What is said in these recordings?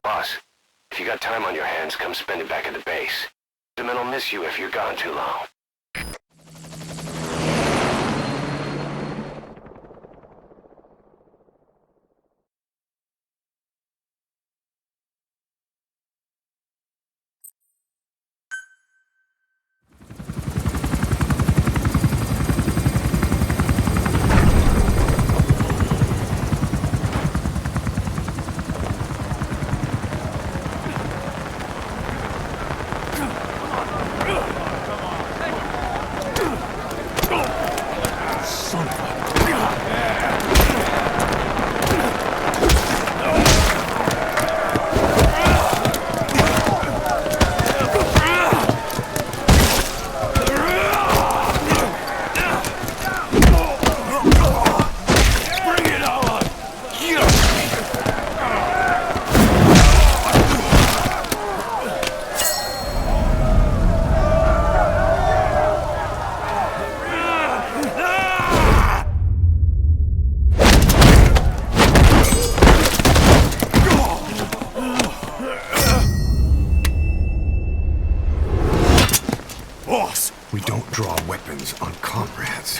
Boss, if you got time on your hands, come spend it back at the base. The men will miss you if you're gone too long. We don't draw weapons on comrades.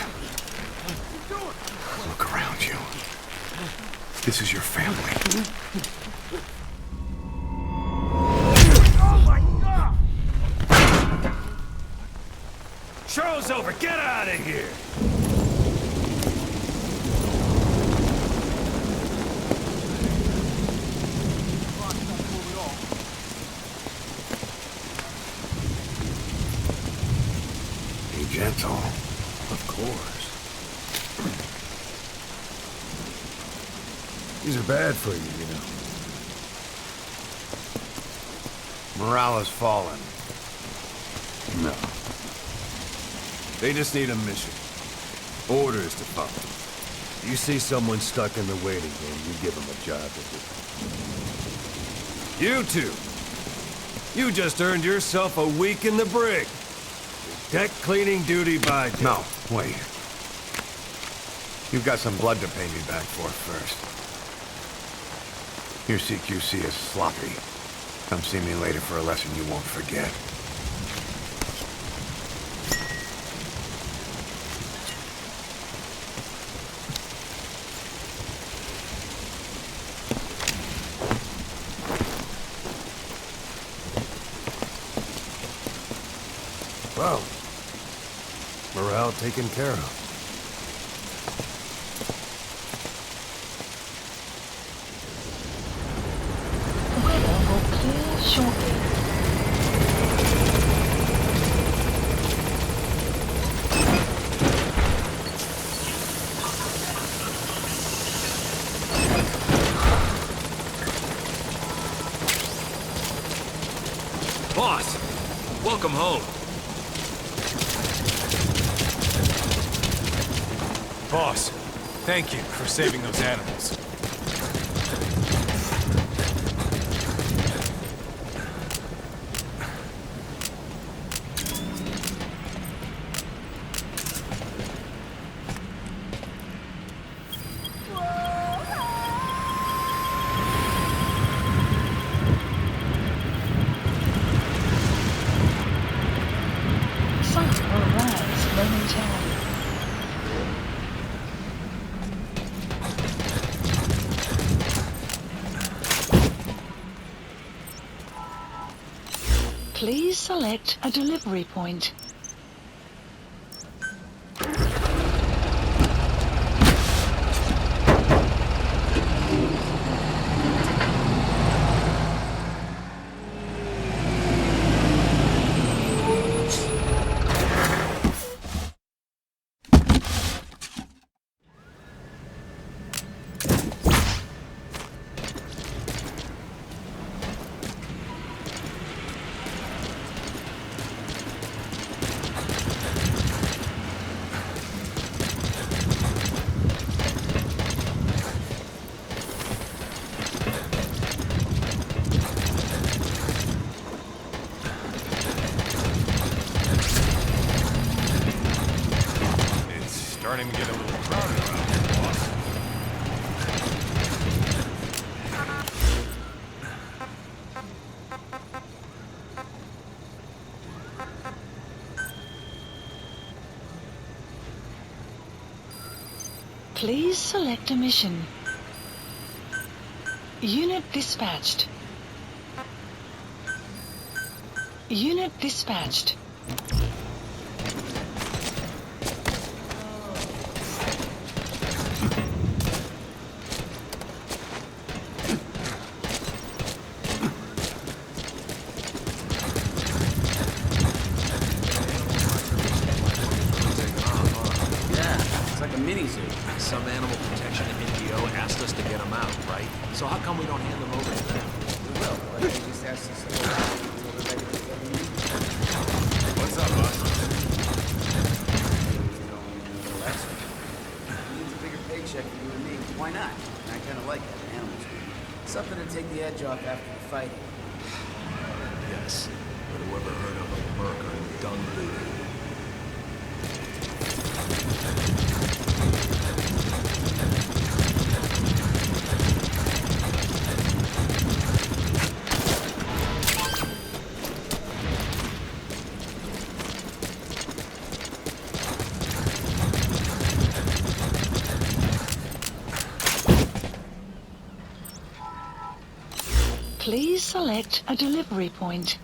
Look around you. This is your family. Oh my God! Show's over! Get out of here! Gentle. Of course. These are bad for you, you know. Morale has fallen. No. They just need a mission. Orders to follow. You see someone stuck in the waiting room, you give them a job to do. You two! You just earned yourself a week in the brig. Deck cleaning duty by day. No, wait. You've got some blood to pay me back for first. Your CQC is sloppy. Come see me later for a lesson you won't forget. Well, morale taken care of. Weather will clear shortly. Boss, welcome home. Boss, thank you for saving those animals. Sun will rise momentarily. Please select a delivery point. Please select a mission. Unit dispatched. Unit dispatched. Some animal protection NGO asked us to get them out, right? So how come we don't hand them over to them? We will, but they just asked us to hold out until they're ready to get me. What's up, boss? Needs a bigger paycheck for you and me. Why not? I kind of like having animals. Something to take the edge off after the fighting. Yes. But whoever heard of a merc or a dung booty? Please select a delivery point.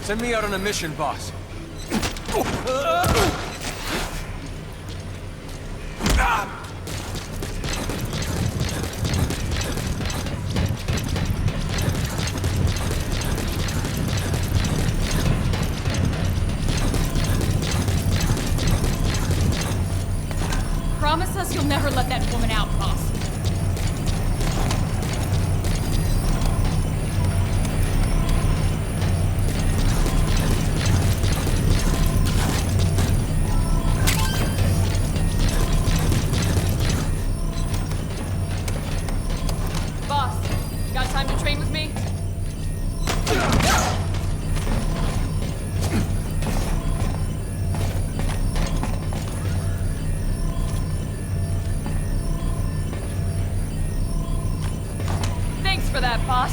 Send me out on a mission, boss. Promise us you'll never let that woman out, boss. Boss, got time to train with me? Thanks for that, boss.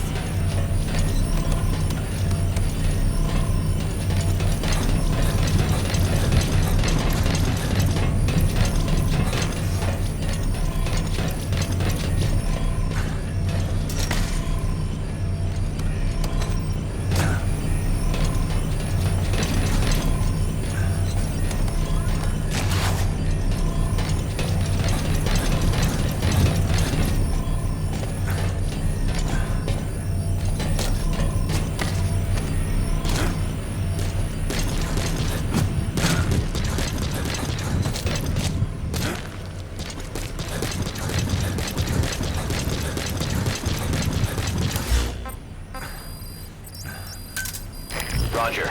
Roger.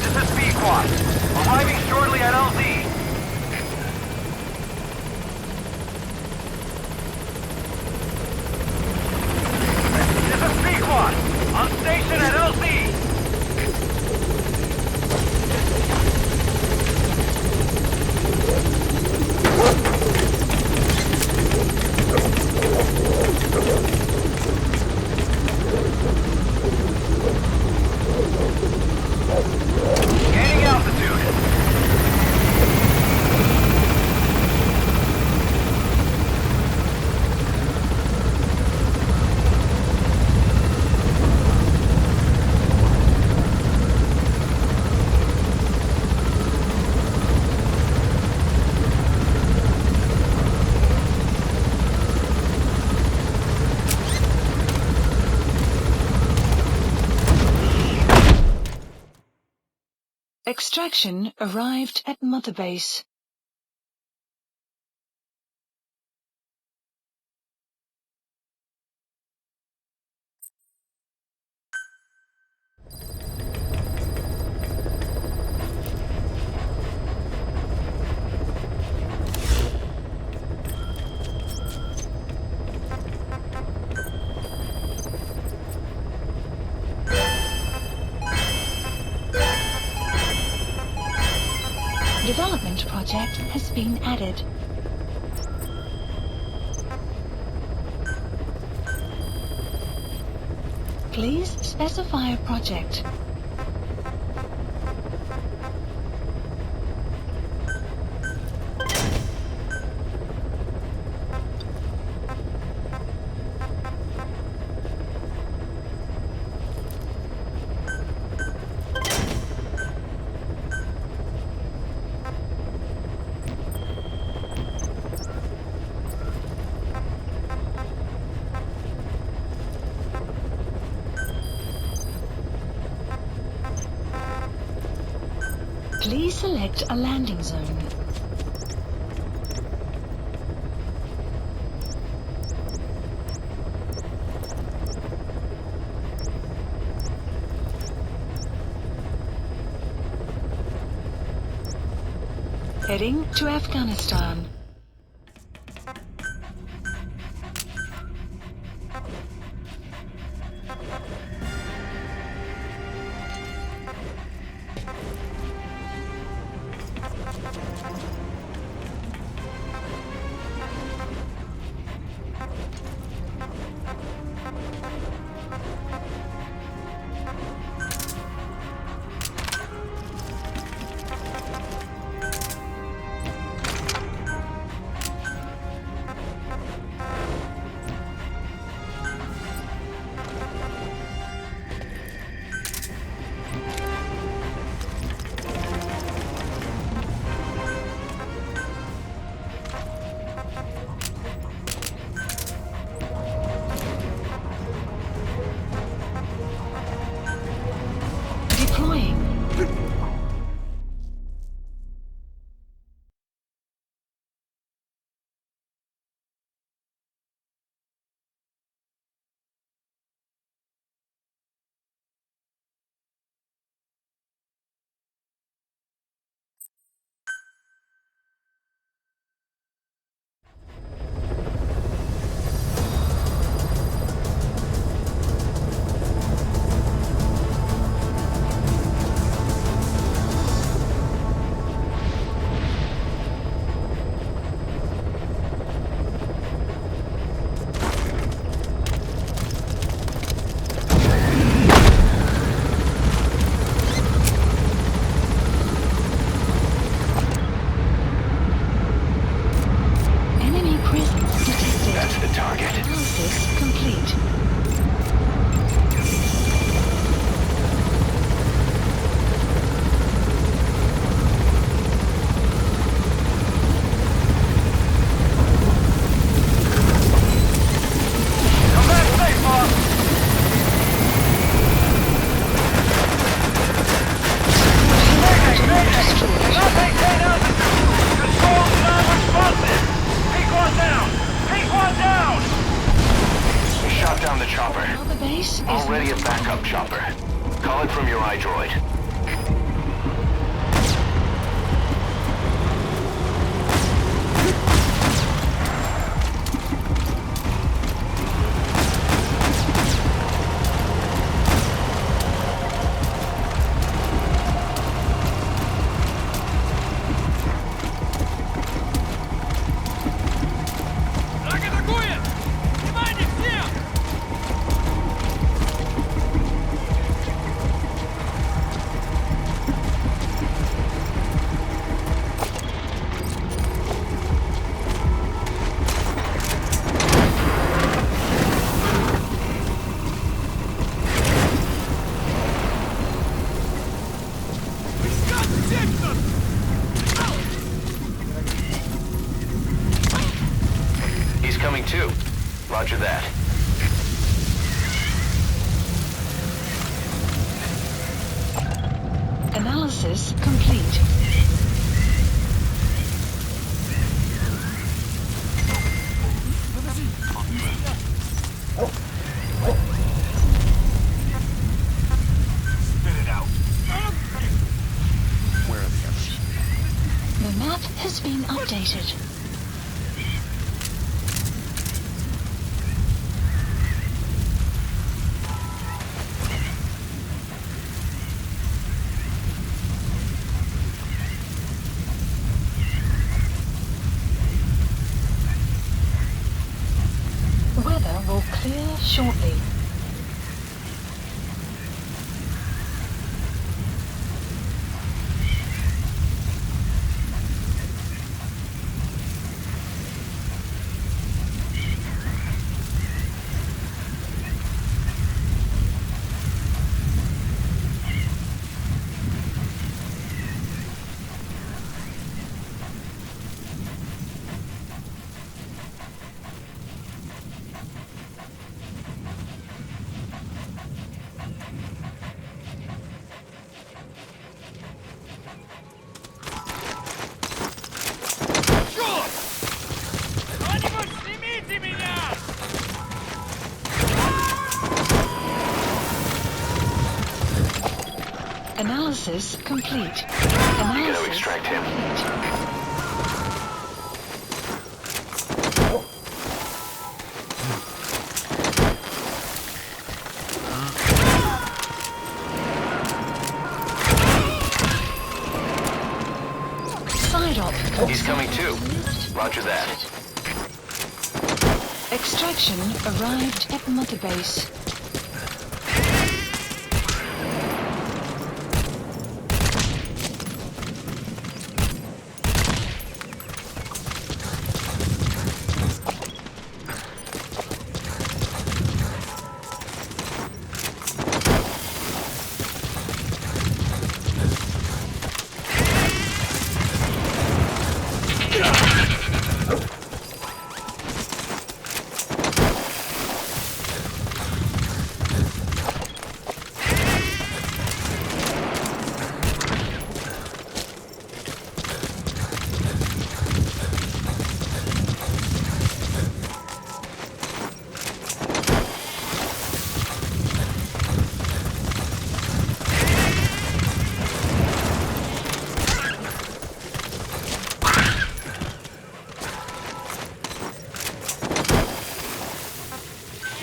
This is B-Quad. Arriving shortly at LZ. This is B-Quad. On station at LZ. Gaining altitude. Extraction arrived at Mother Base. project has been added. Please specify a project. Please select a landing zone. Heading to Afghanistan. Deploying. Enemy presence detected. That's the target. Analysis complete. You shot down the chopper. Now the base is Already a backup chopper. Call it from your iDroid. He's coming too. Roger that. analysis complete. Spit it out. Where are the others? The map has been updated. Weather will clear shortly. Analysis complete. You gotta extract him. Side op. He's coming too. Roger that. Extraction arrived at Mother Base.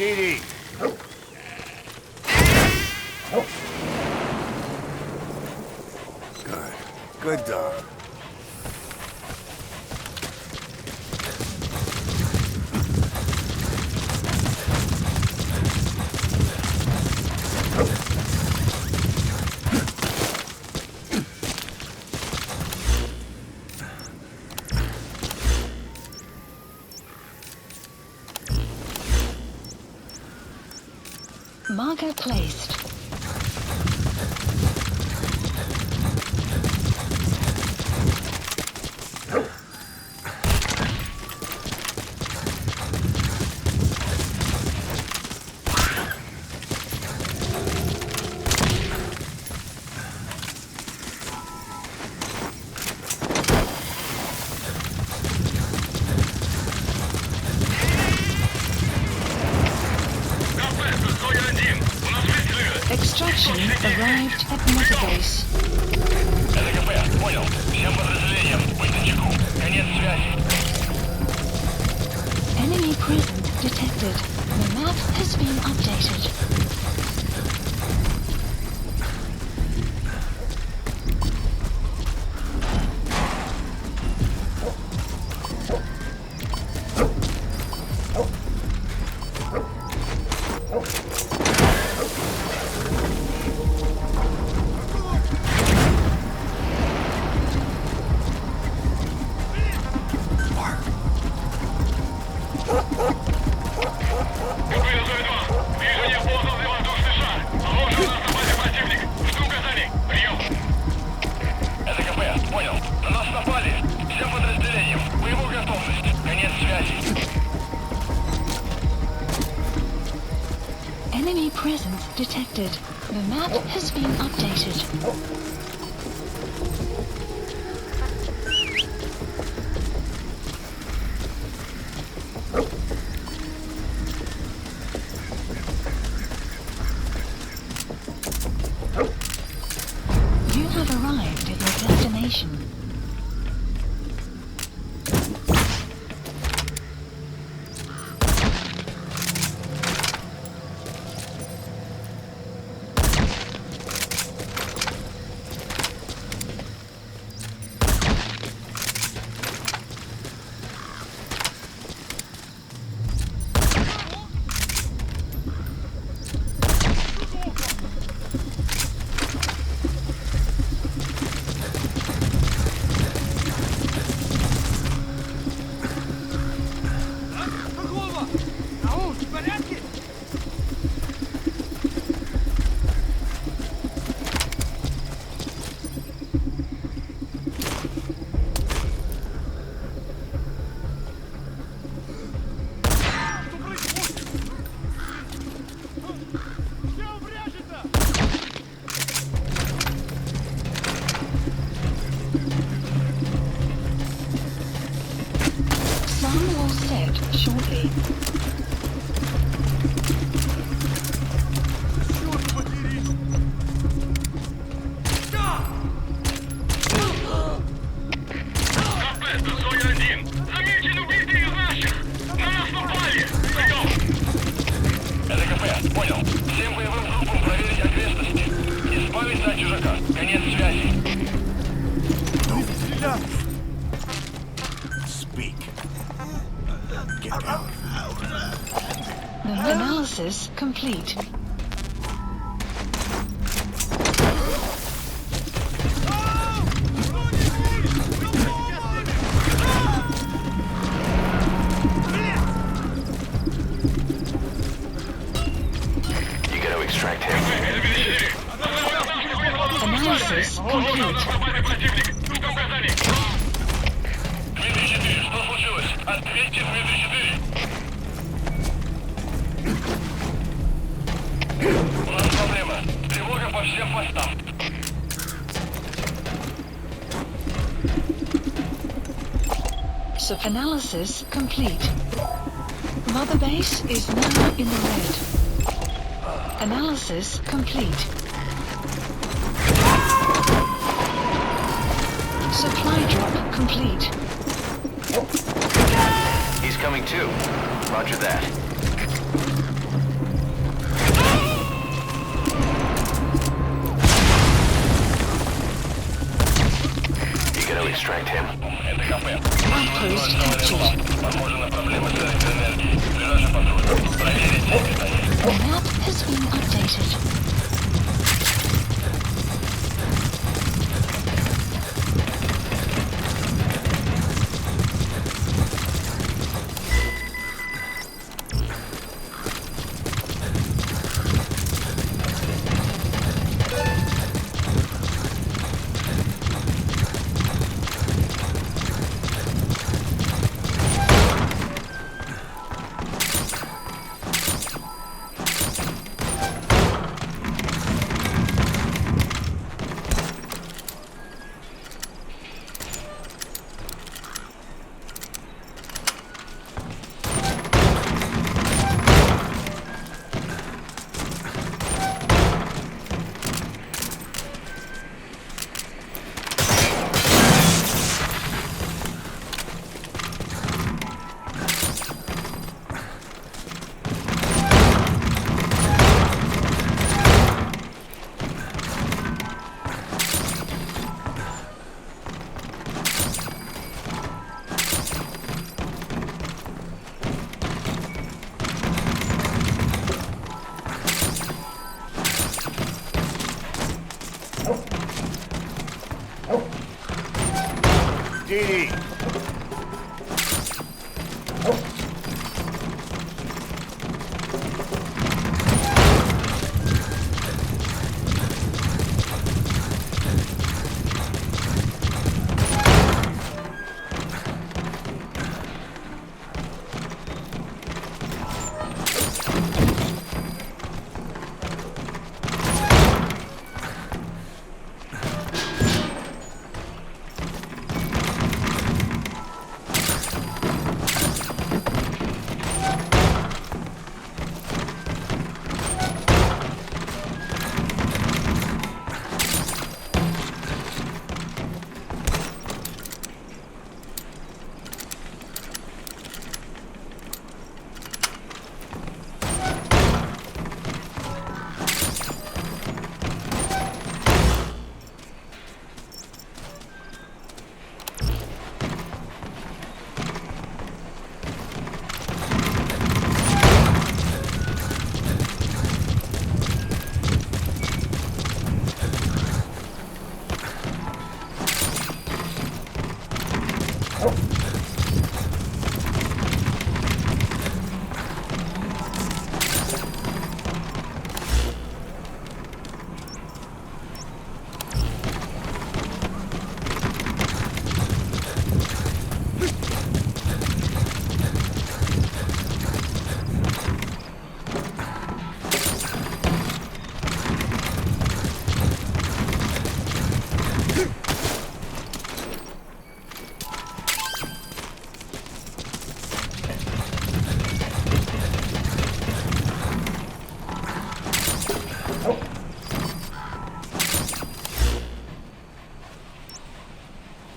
GD. Good. Good dog. Marker placed. Extraction arrived at Mother Base. ЛГБ, понял. Всем подразделениям, быть начеку. Конец связи. Enemy present detected. The map has been updated. Enemy presence detected. The map has been updated. You have arrived at your destination. The analysis complete. You gotta extract him. Analysis complete. Analysis complete. Mother base is now in the red. Analysis complete. Supply drop complete. He's coming too. Roger that. You gotta extract him. Outpost captured. The map has been updated.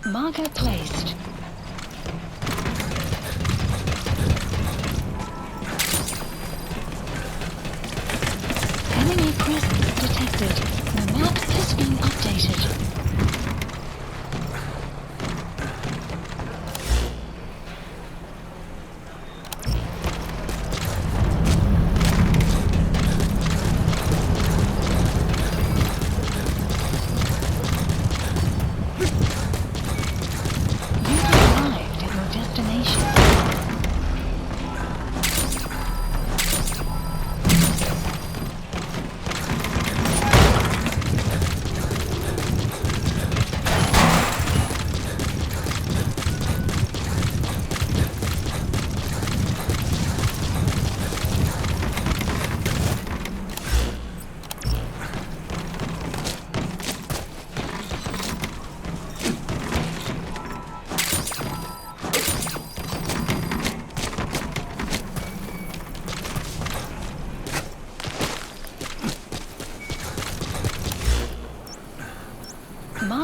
Marker placed. Enemy presence detected. The map has been updated.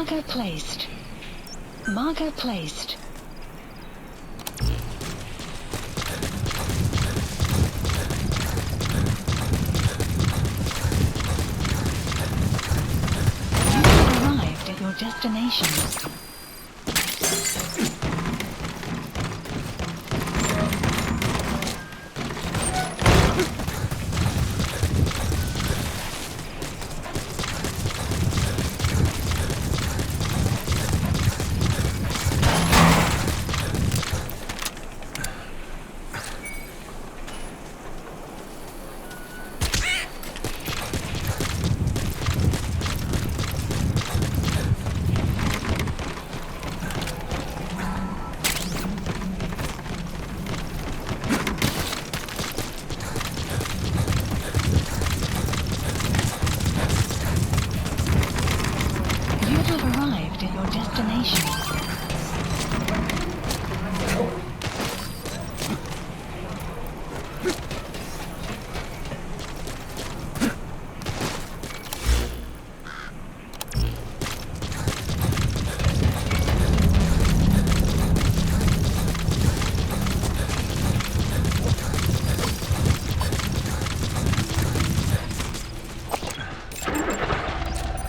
Marker placed. Marker placed. You have arrived at your destination.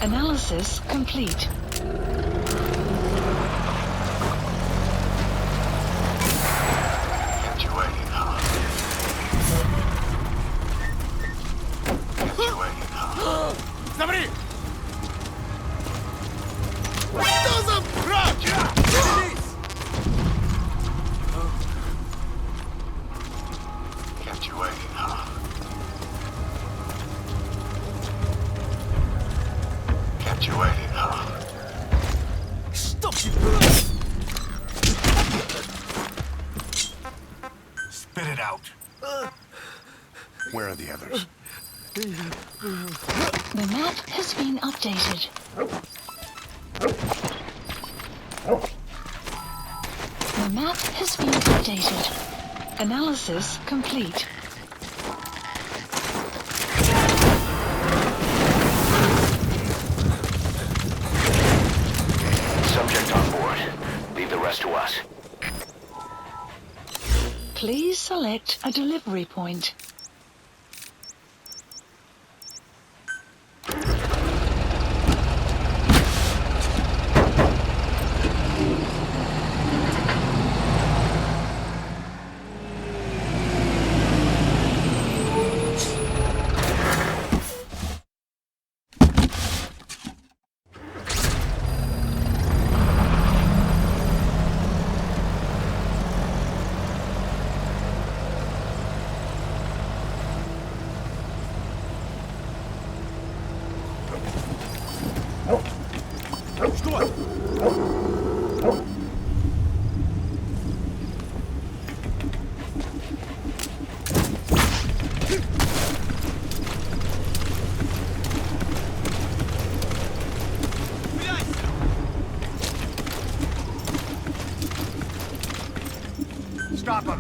Analysis complete. Kept you waiting, huh? Kept you waiting, huh? Somebody! Kept you waiting, huh? Kept you waiting, huh? Stop you! Spit it out. Where are the others? The map has been updated. The map has been updated. Analysis complete. Subject on board. Leave the rest to us. Please select a delivery point. Stop him!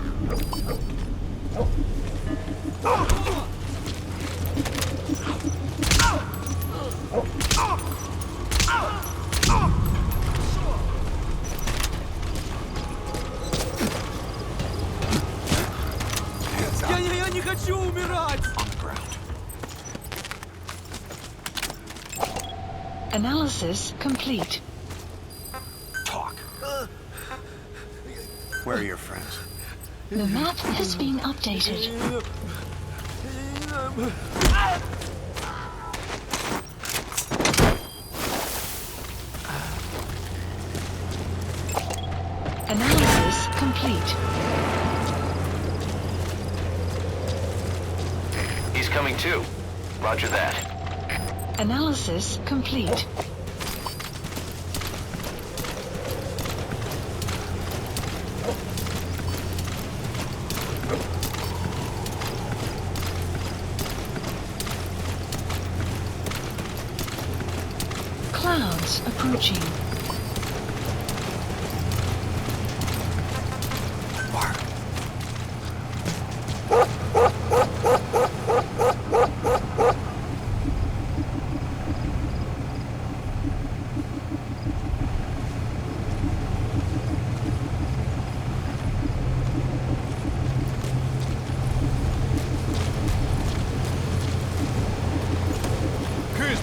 Я не хочу умирать! On the ground. Analysis complete. Talk. Where are your friends? The map has been updated. Analysis complete. He's coming too. Roger that. Analysis complete. Clouds approaching. Mark.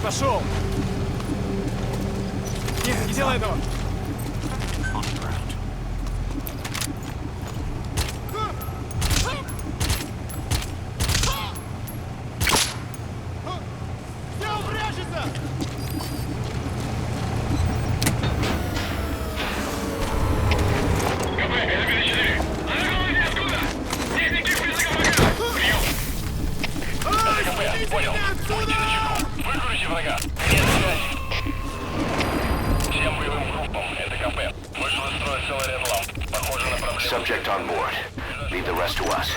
пошел! Нет, не делай этого! On the ground. Subject on board. Leave the rest to us.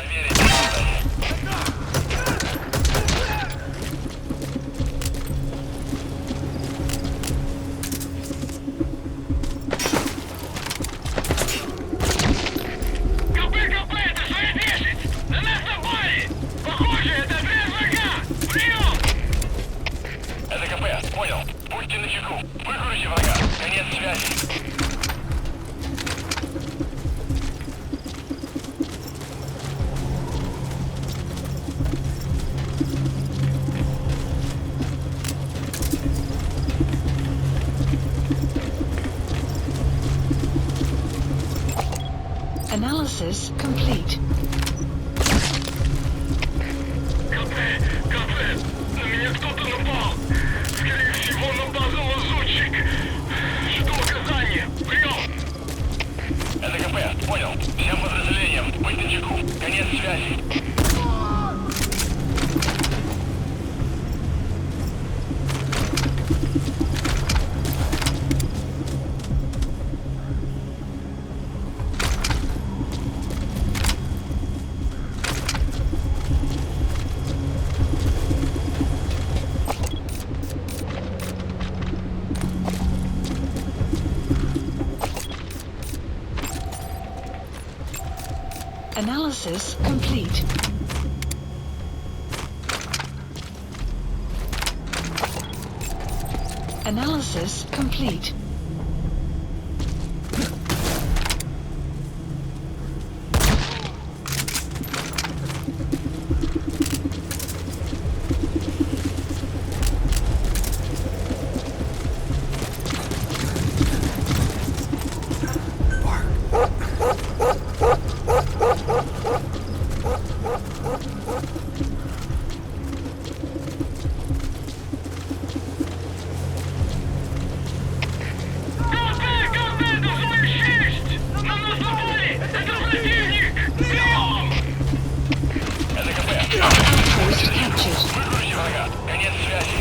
Analysis complete. На меня кто-то напал. Скорее всего, на базу лазутчик. Жду указания. Прием! Это КП. Понял. Всем подразделениям. Быть начеку. Конец связи. Analysis complete. Analysis complete. Outpost captured. Конец связи.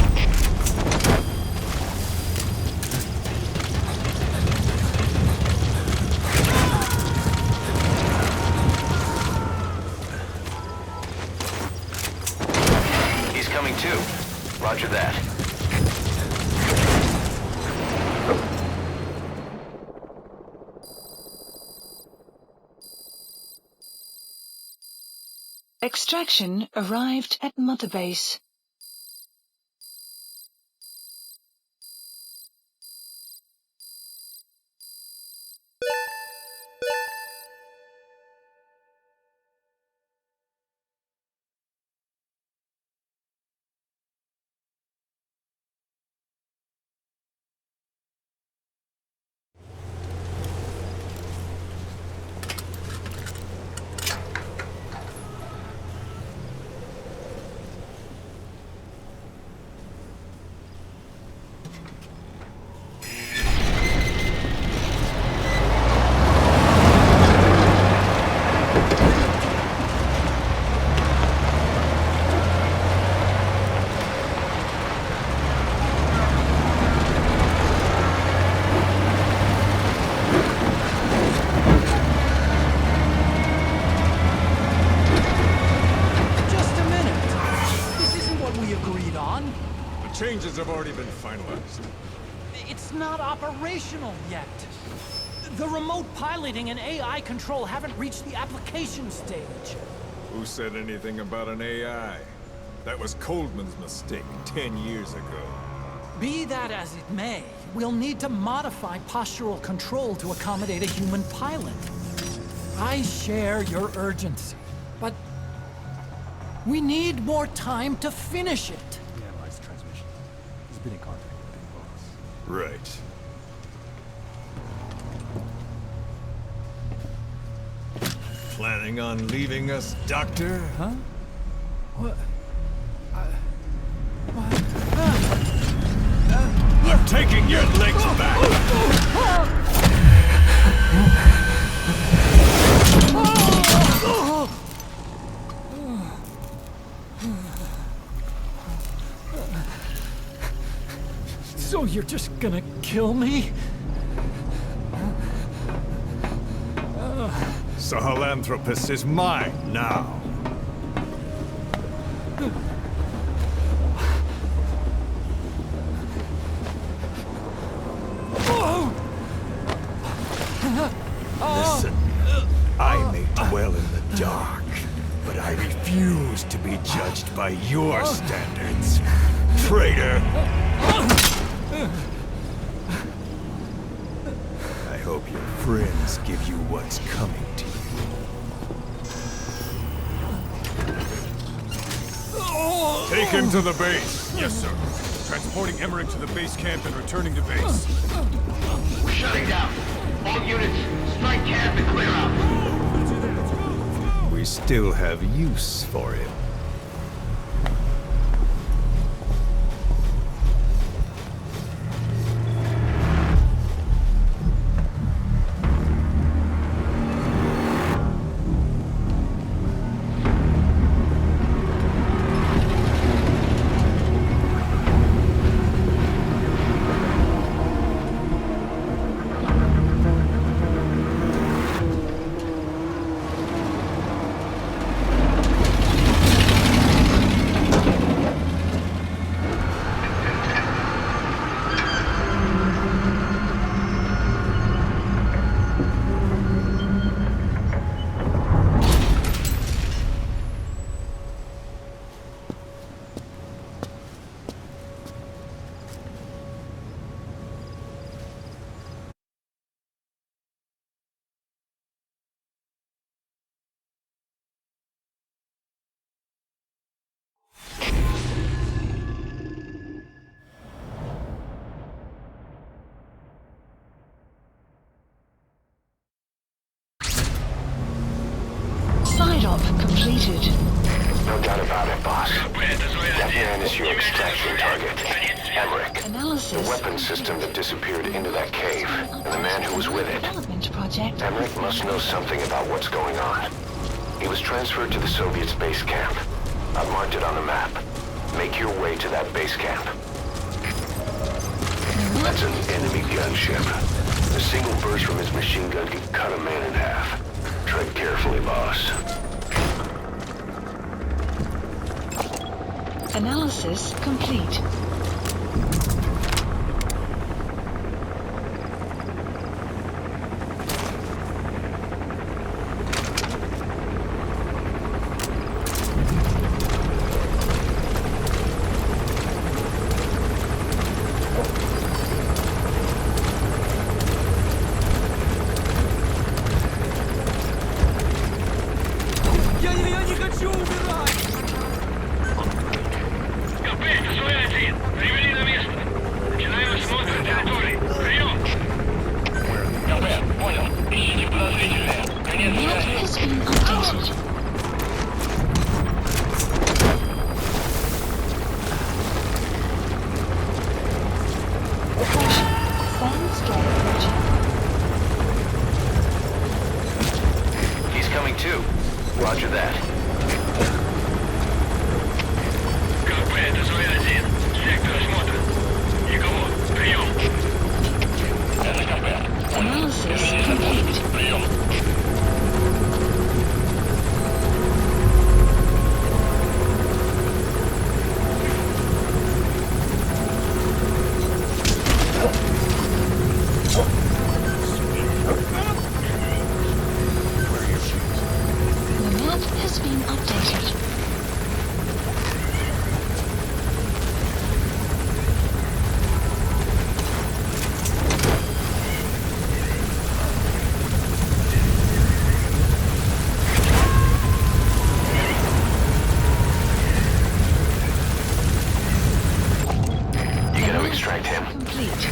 He's coming too. Roger that. Extraction arrived at Mother Base. Changes have already been finalized. It's not operational yet. The remote piloting and AI control haven't reached the application stage. Who said anything about an AI? That was Coldman's mistake 10 years ago. Be that as it may, we'll need to modify postural control to accommodate a human pilot. I share your urgency, but we need more time to finish it. Analyze transmission. He's been in contact with him, boss. Right. Planning on leaving us, Doctor? Huh? What? I'm taking your legs back! So you're just gonna kill me? Sahelanthropus is mine now. Listen, I may dwell in the dark, but I refuse to be judged by your standards, traitor! I hope your friends give you what's coming to you. Take him to the base. Yes, sir. Transporting Emmerich to the base camp and returning to base. We're shutting down. All units, strike camp and clear out. We still have use for him. Side-op completed. No doubt about it, boss. That man is your extraction target. Emmerich. The Analysis. weapon system that disappeared into that cave, and the man who was with it. Development project. Emmerich must know something about what's going on. He was transferred to the Soviets' base camp. I've marked it on the map. Make your way to that base camp. That's an enemy gunship. A single burst from his machine gun can cut a man in half. Tread carefully, boss. Analysis complete. Копейте, свой один! extract him. Complete.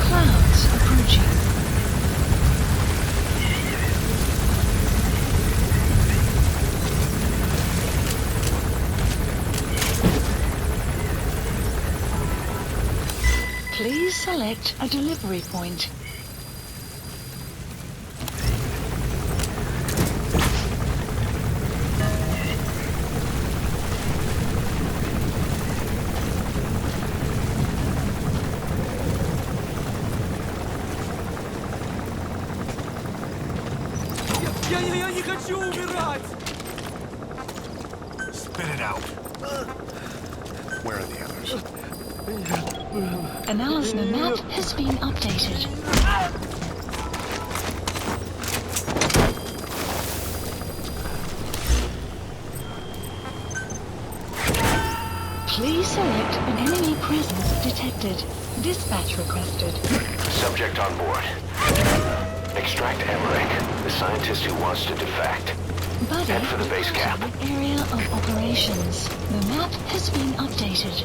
Clouds approaching. Please select a delivery point. Я не хочу умирать! Spit it out. Where are the others? Analysis map has been updated. Please select an enemy presence detected. Dispatch requested. Subject on board. Extract Emmerich, the scientist who wants to defect. Buddy, Head for the base camp. area of operations. The map has been updated.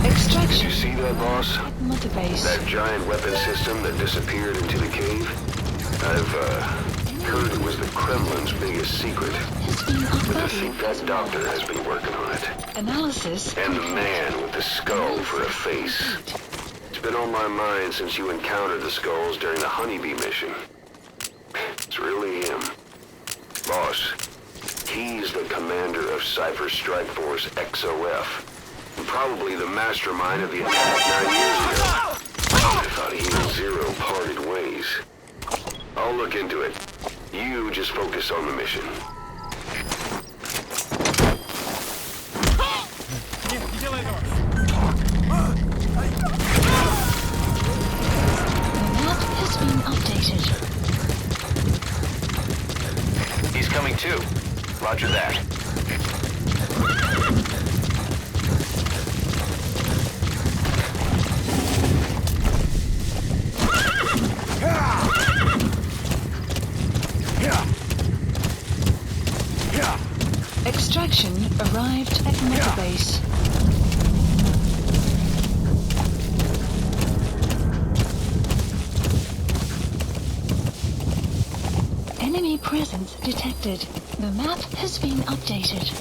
Did you see that, boss? Mother base. That giant weapon system that disappeared into the cave? I've heard it was the Kremlin's biggest secret. Has been But I updated. think that doctor has been working on it. Analysis. And the man with the skull for a face. It's been on my mind since you encountered the skulls during the Honeybee mission. It's really him. Boss, he's the commander of Cypher Strike Force XOF. And probably the mastermind of the attack 9 years ago. I thought he and Zero parted ways. I'll look into it. You just focus on the mission. The map has been updated. He's coming too. Roger that. Extraction arrived at Mother base. Enemy presence detected. The map has been updated.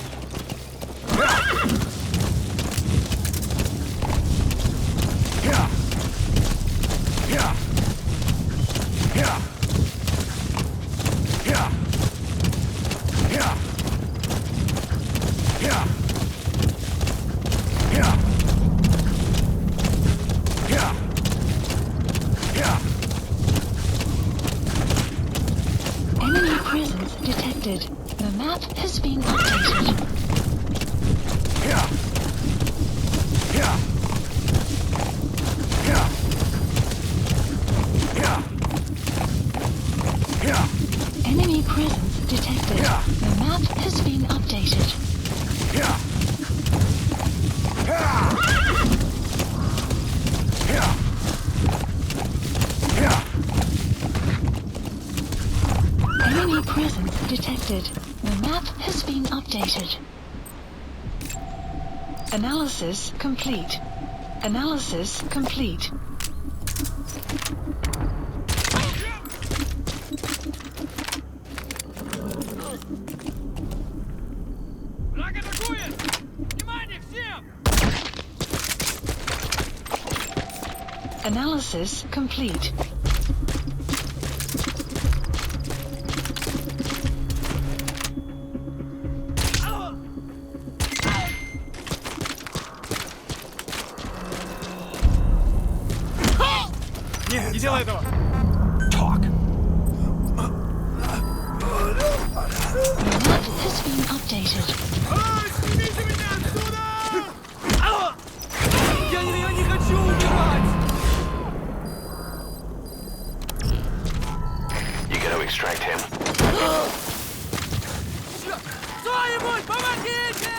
Enemy presence detected. The map has been updated. Enemy presence detected. The map has been updated. Enemy presence detected. The map has been updated. Analysis complete. Analysis complete. Analysis complete. Не делай этого! Talk. map has been updated. Я не хочу умирать! You gotta extract him. Кто-нибудь, помогите!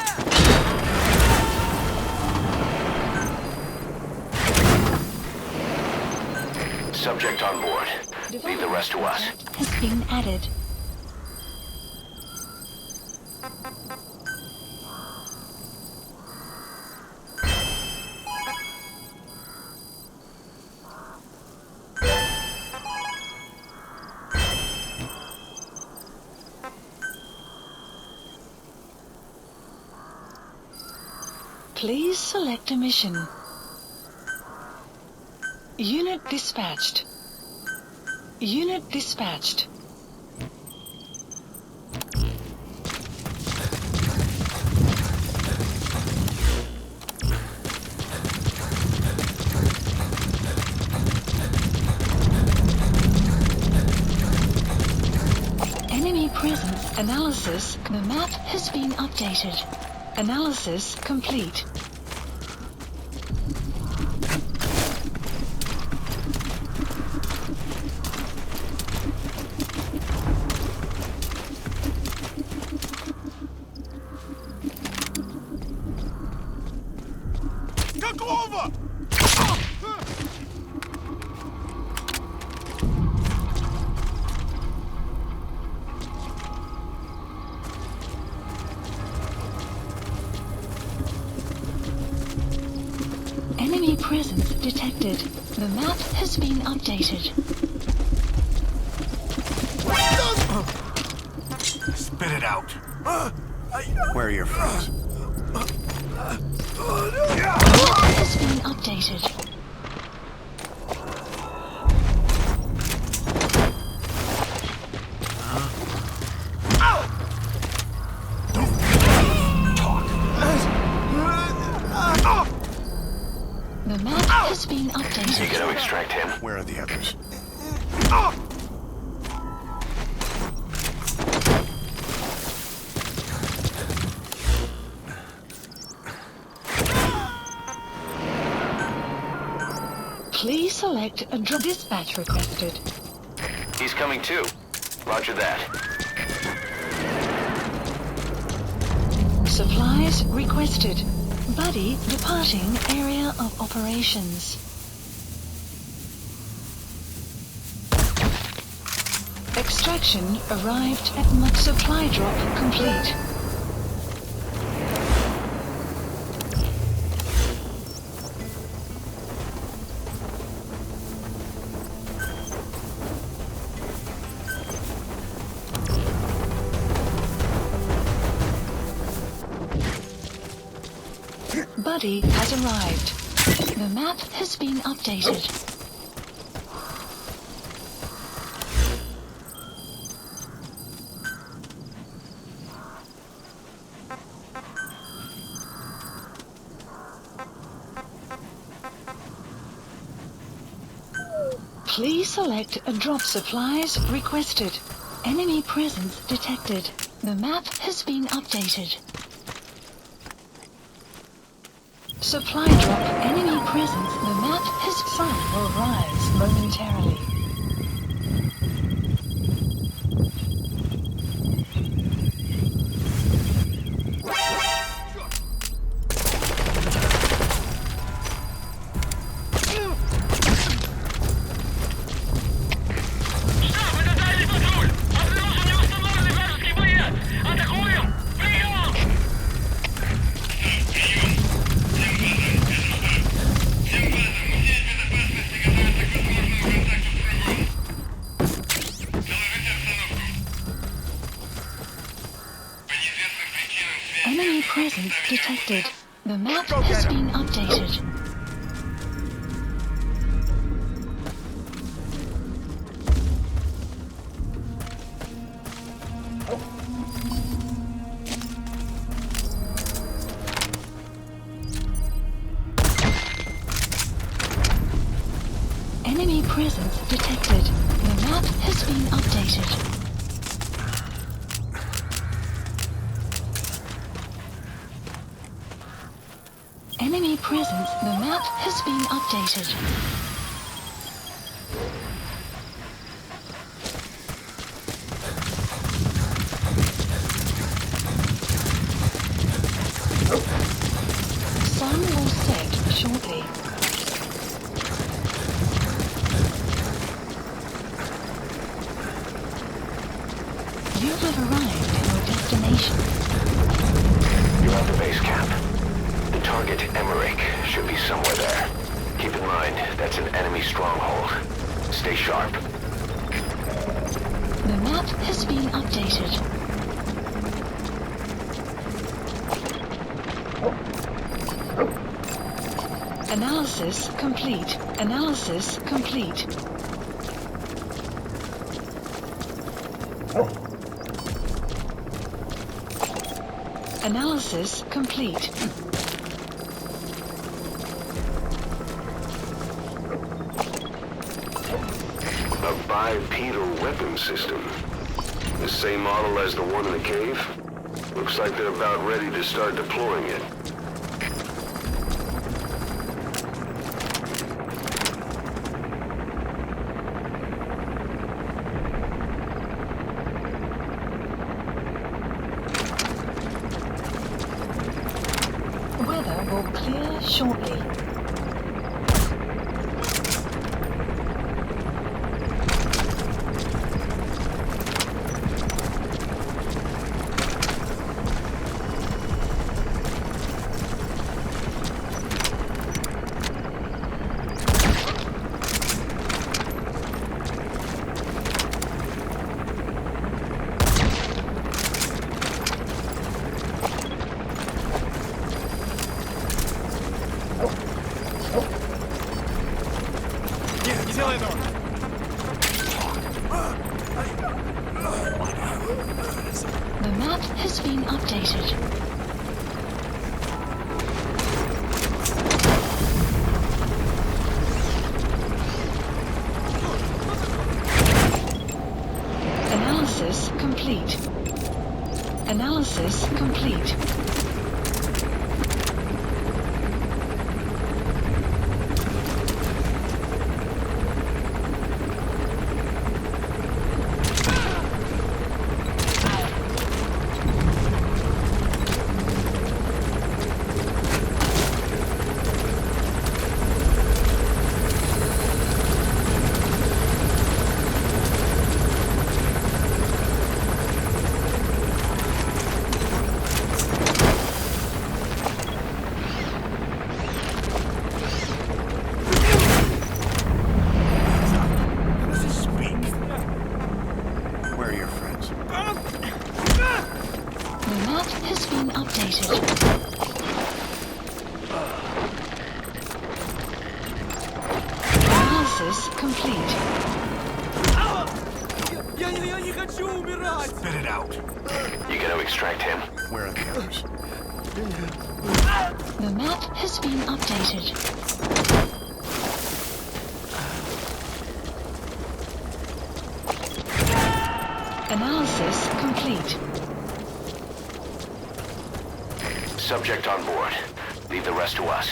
Subject on board. Leave the rest to us. Has been added. Please select a mission. Unit dispatched. Unit dispatched. Enemy presence analysis. The map has been updated. Analysis complete. Enemy presence detected. The map has been updated. Spit it out. Where are your friends? Map has been updated. The map has been You updated. gotta extract him. Where are the others? Please select a drop dispatch requested. He's coming too. Roger that. Supplies requested. Buddy departing area of operations. Extraction arrived at supply drop complete. Buddy has arrived. The map has been updated. Please select a drop supplies requested. Enemy presence detected. The map has been updated. Supply drop enemy presence. The map has sun will rise momentarily. Штаб, это дальний патруль! Обнаружен неустановленный вражеский боец! Атакуем! Прием! Enemy presence detected. The map has been updated. Enemy presence detected. The map has been updated. Enemy presence. The map has been updated. Sun will set shortly. You have arrived at your destination. You're at the base camp. The target, Emmerich, should be somewhere there. Keep in mind, that's an enemy stronghold. Stay sharp. The map has been updated. Analysis complete. Analysis complete. Analysis complete. A bipedal weapon system. The same model as the one in the cave? Looks like they're about ready to start deploying it. Weather will clear shortly. The map has been updated. Analysis complete. Analysis complete. Where are your friends? The map has been updated. Analysis complete. Я не хочу умирать! Spit it out. You gonna extract him? Where are the others? The map has been updated. Analysis complete. Subject on board. Leave the rest to us.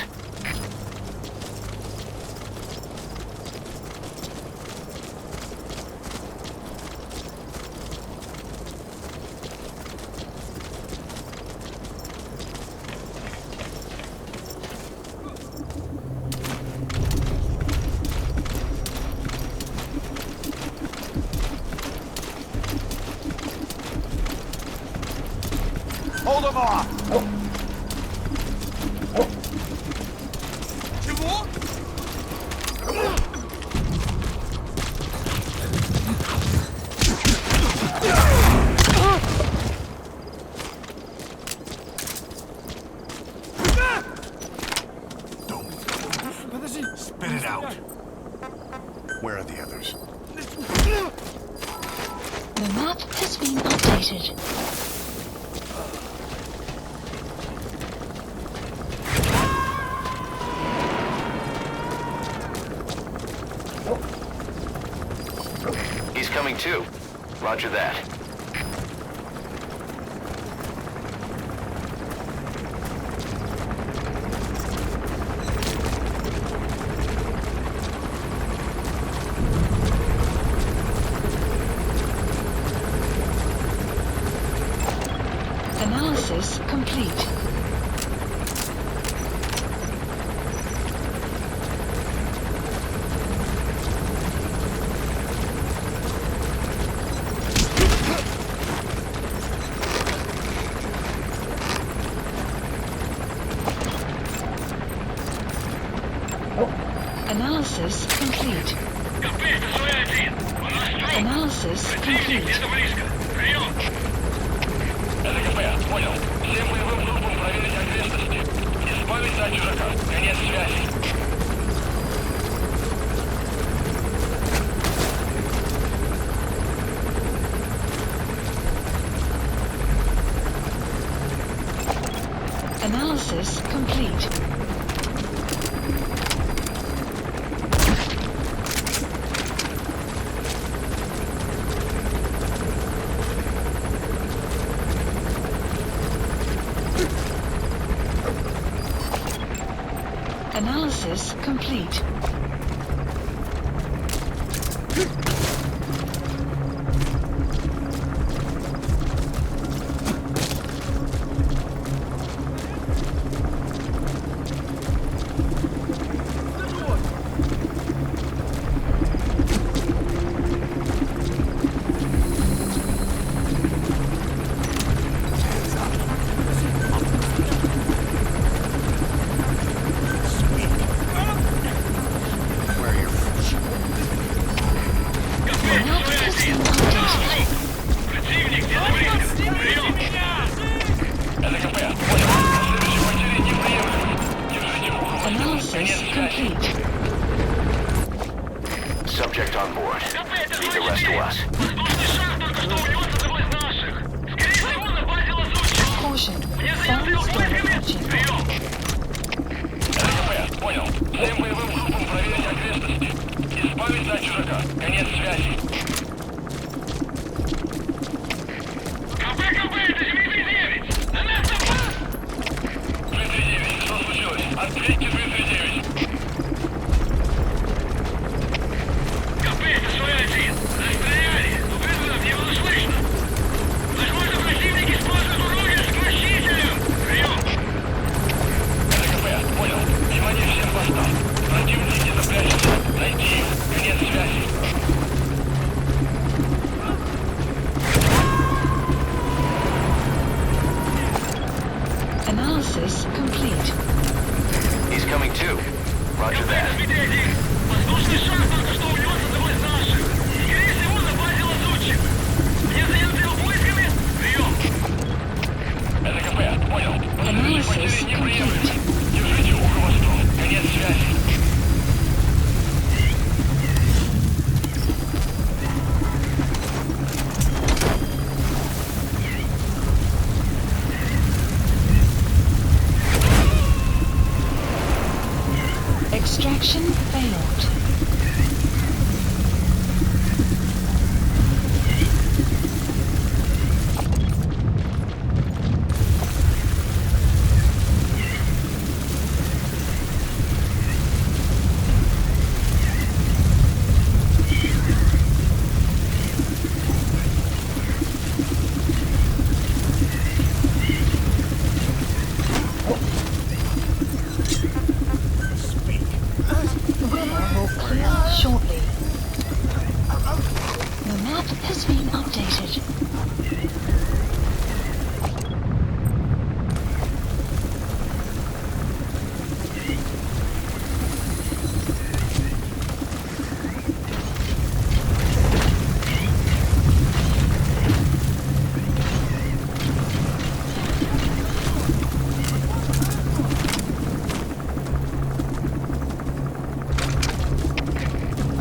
Hold them off! Чего? Подожди! Spit it out. Where are the others? The map has been updated. He's coming too. Roger that. Analysis complete. Где-то близко. Прием! Это КП, понял. Всем боевым группам проверить окрестности. Избавиться от чужака. Конец связи. Analysis complete. Analysis complete. Противник где-то близко. Прием! Это КП, понял. Следующий потеря неприемлемо. Держите ухо востро. Конец связи. Subject on board. Leave the rest to us. Воздушный шар только что унес одного из наших. Скорее всего, на базе лазутчик. Caution. Мне Found занял storm поисками. approaching. Прием! Это КП, понял. Всем боевым группам проверить окрестности. Избавиться от чужака. Конец связи. КП, это 939! На нас напал! 239, что случилось? Ответьте, 239! КП, это свой один! Расстреляли! Вызванов не было слышно! Возможно, противник использует оружие с глушителем! Прием! Это КП, понял. Внимание всем постам. Противник где-то прячется. Найти их. Конец связи. Analysis complete. He's coming too. Roger that. Воздушный шар только что унес одного из наших. Скорее всего, на базе лазутчик. Мне заняться его поисками? Прием! Это КП, понял. Последующие потери неприемлемы. Держите ухо востро. Конец связи. Extraction failed. Shortly. The map has been updated.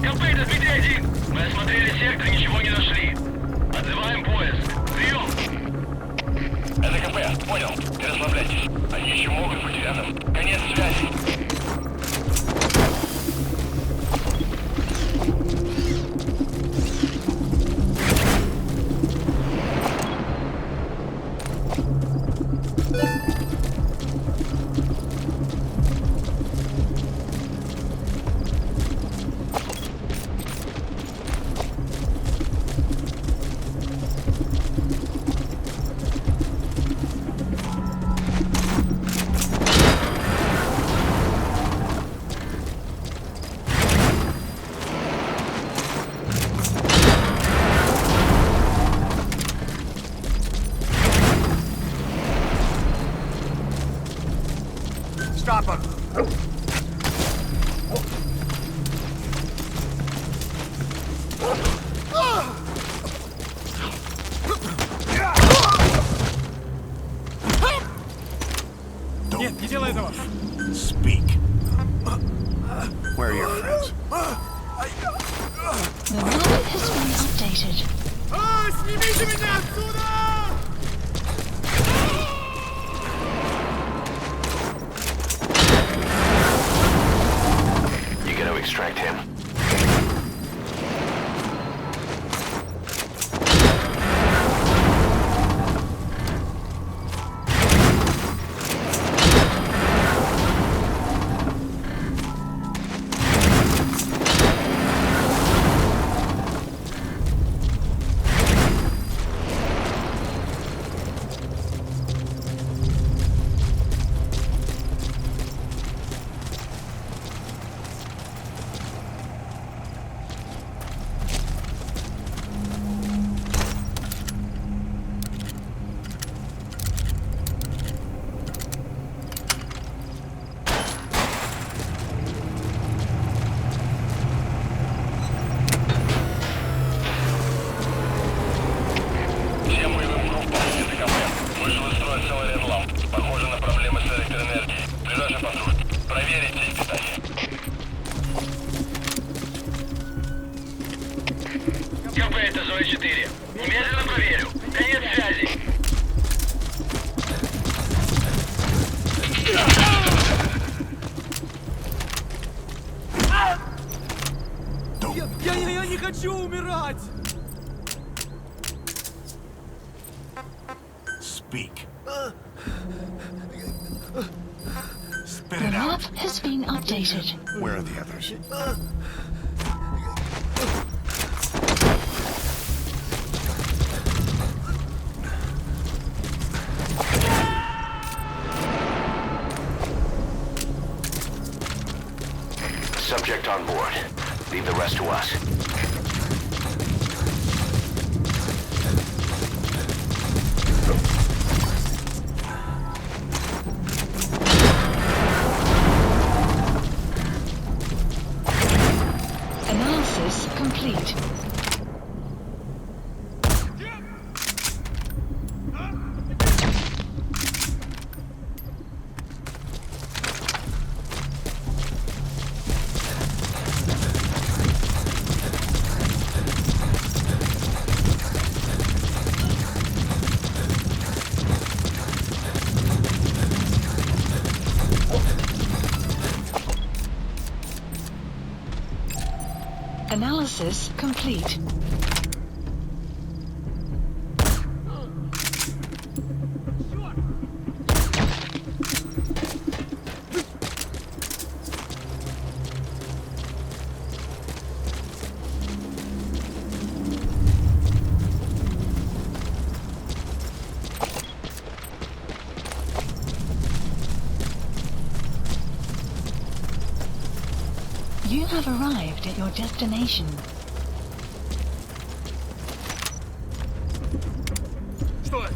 КП, это 231! Мы осмотрели сектор, ничего не нашли. Отзываем поиск. Прием! Это КП, понял. Не расслабляйтесь. Они еще могут быть рядом. Конец связи. The map has been updated. Снимите меня отсюда! You gonna extract him? Всем боевым группам, это КП. Вышел из строя целый ряд ламп. Похоже на проблемы с электроэнергией. Ближайший патруль. Проверить сеть питания. КП, это зона 4. Немедленно проверю. Конец связи. Я не хочу умирать! Speak. Spit The it map out. has been updated. Where are the others? Subject on board. Leave the rest to us. Analysis complete. Analysis complete. You have arrived at your destination. Что это?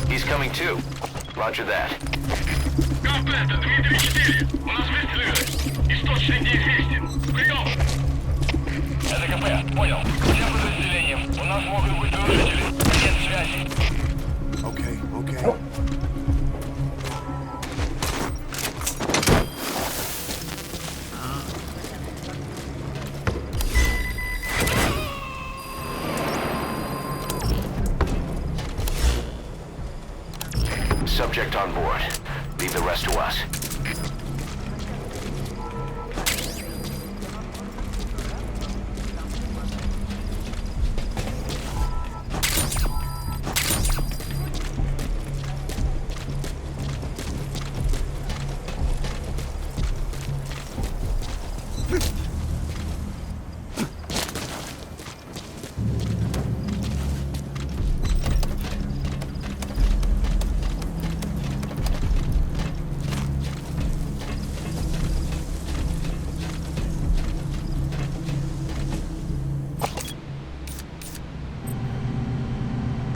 He's coming too. Roger that. КП, это Дмитрий 4. У нас выстрелили. Источник неизвестен. Прием! Это КП, понял. Всем подразделениям. У нас могут быть нарушители. Нет связи. Okay, okay. Subject on board. Leave the rest to us.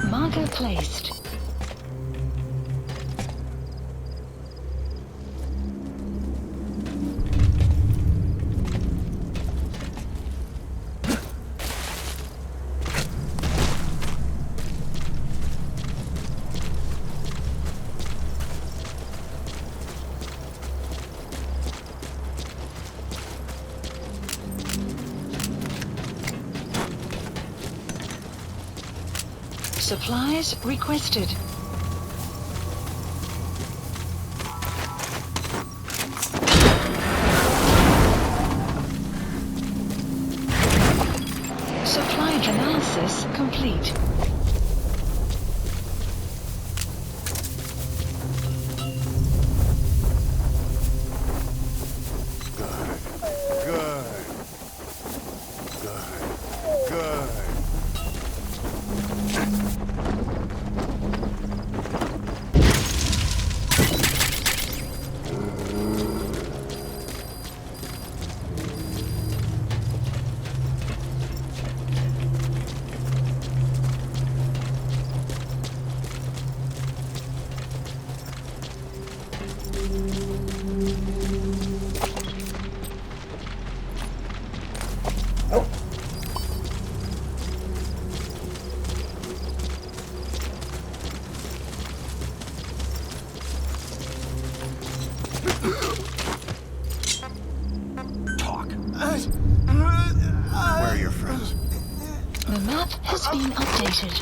Marker placed. supplies requested. Supply analysis complete. Where are your friends? The map has been updated.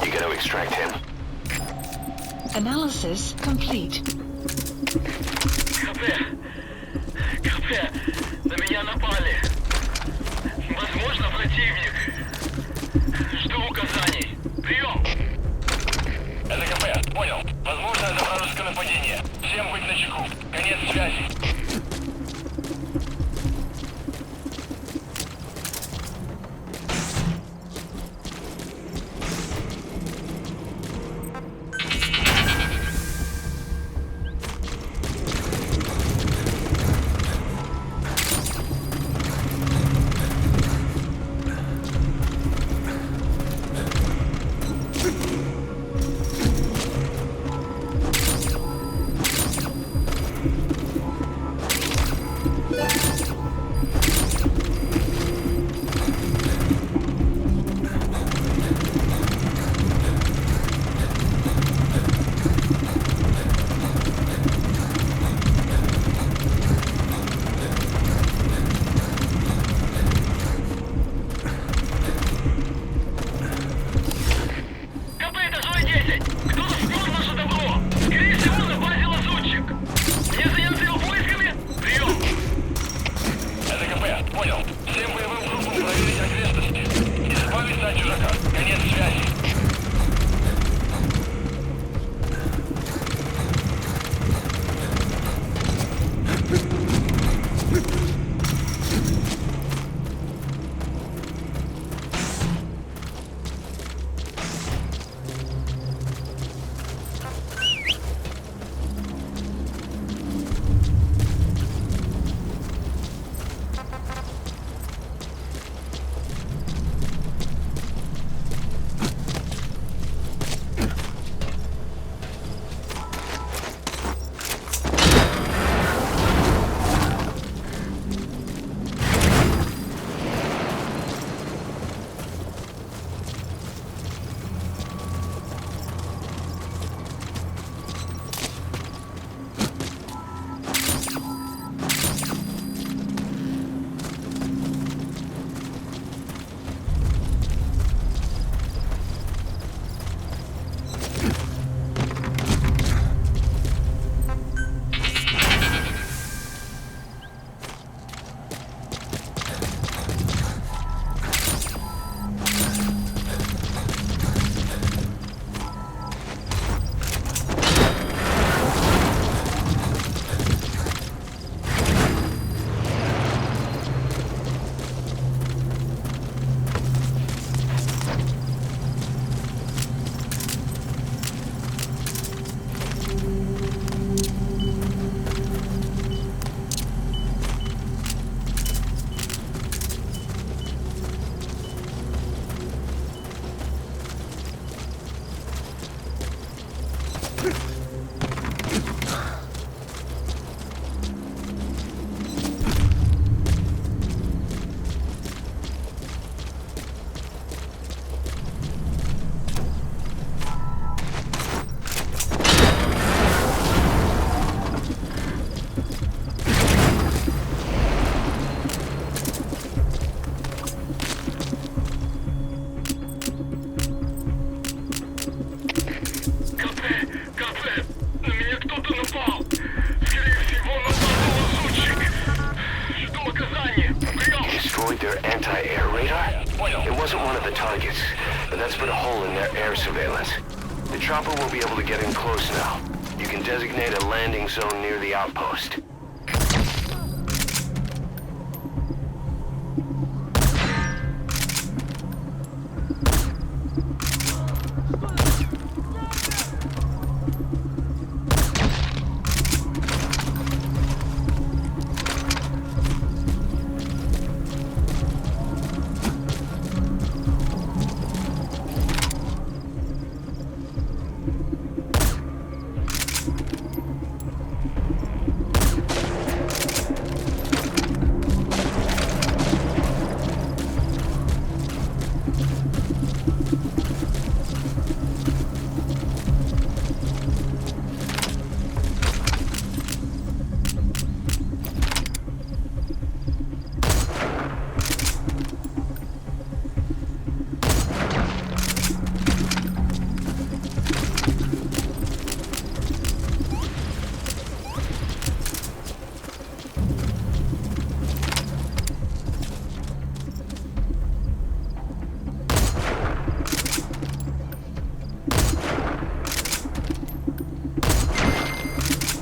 You gotta extract him. Analysis complete. КП! КП! На меня напали! Возможно, противник! Жду указаний! Прием! Это КП, понял. Возможно, это вражеское нападение. Всем быть начеку. Конец связи. Their anti-air radar? It wasn't one of the targets, but that's put a hole in their air surveillance. The chopper will be able to get in close now. You can designate a landing zone near the outpost.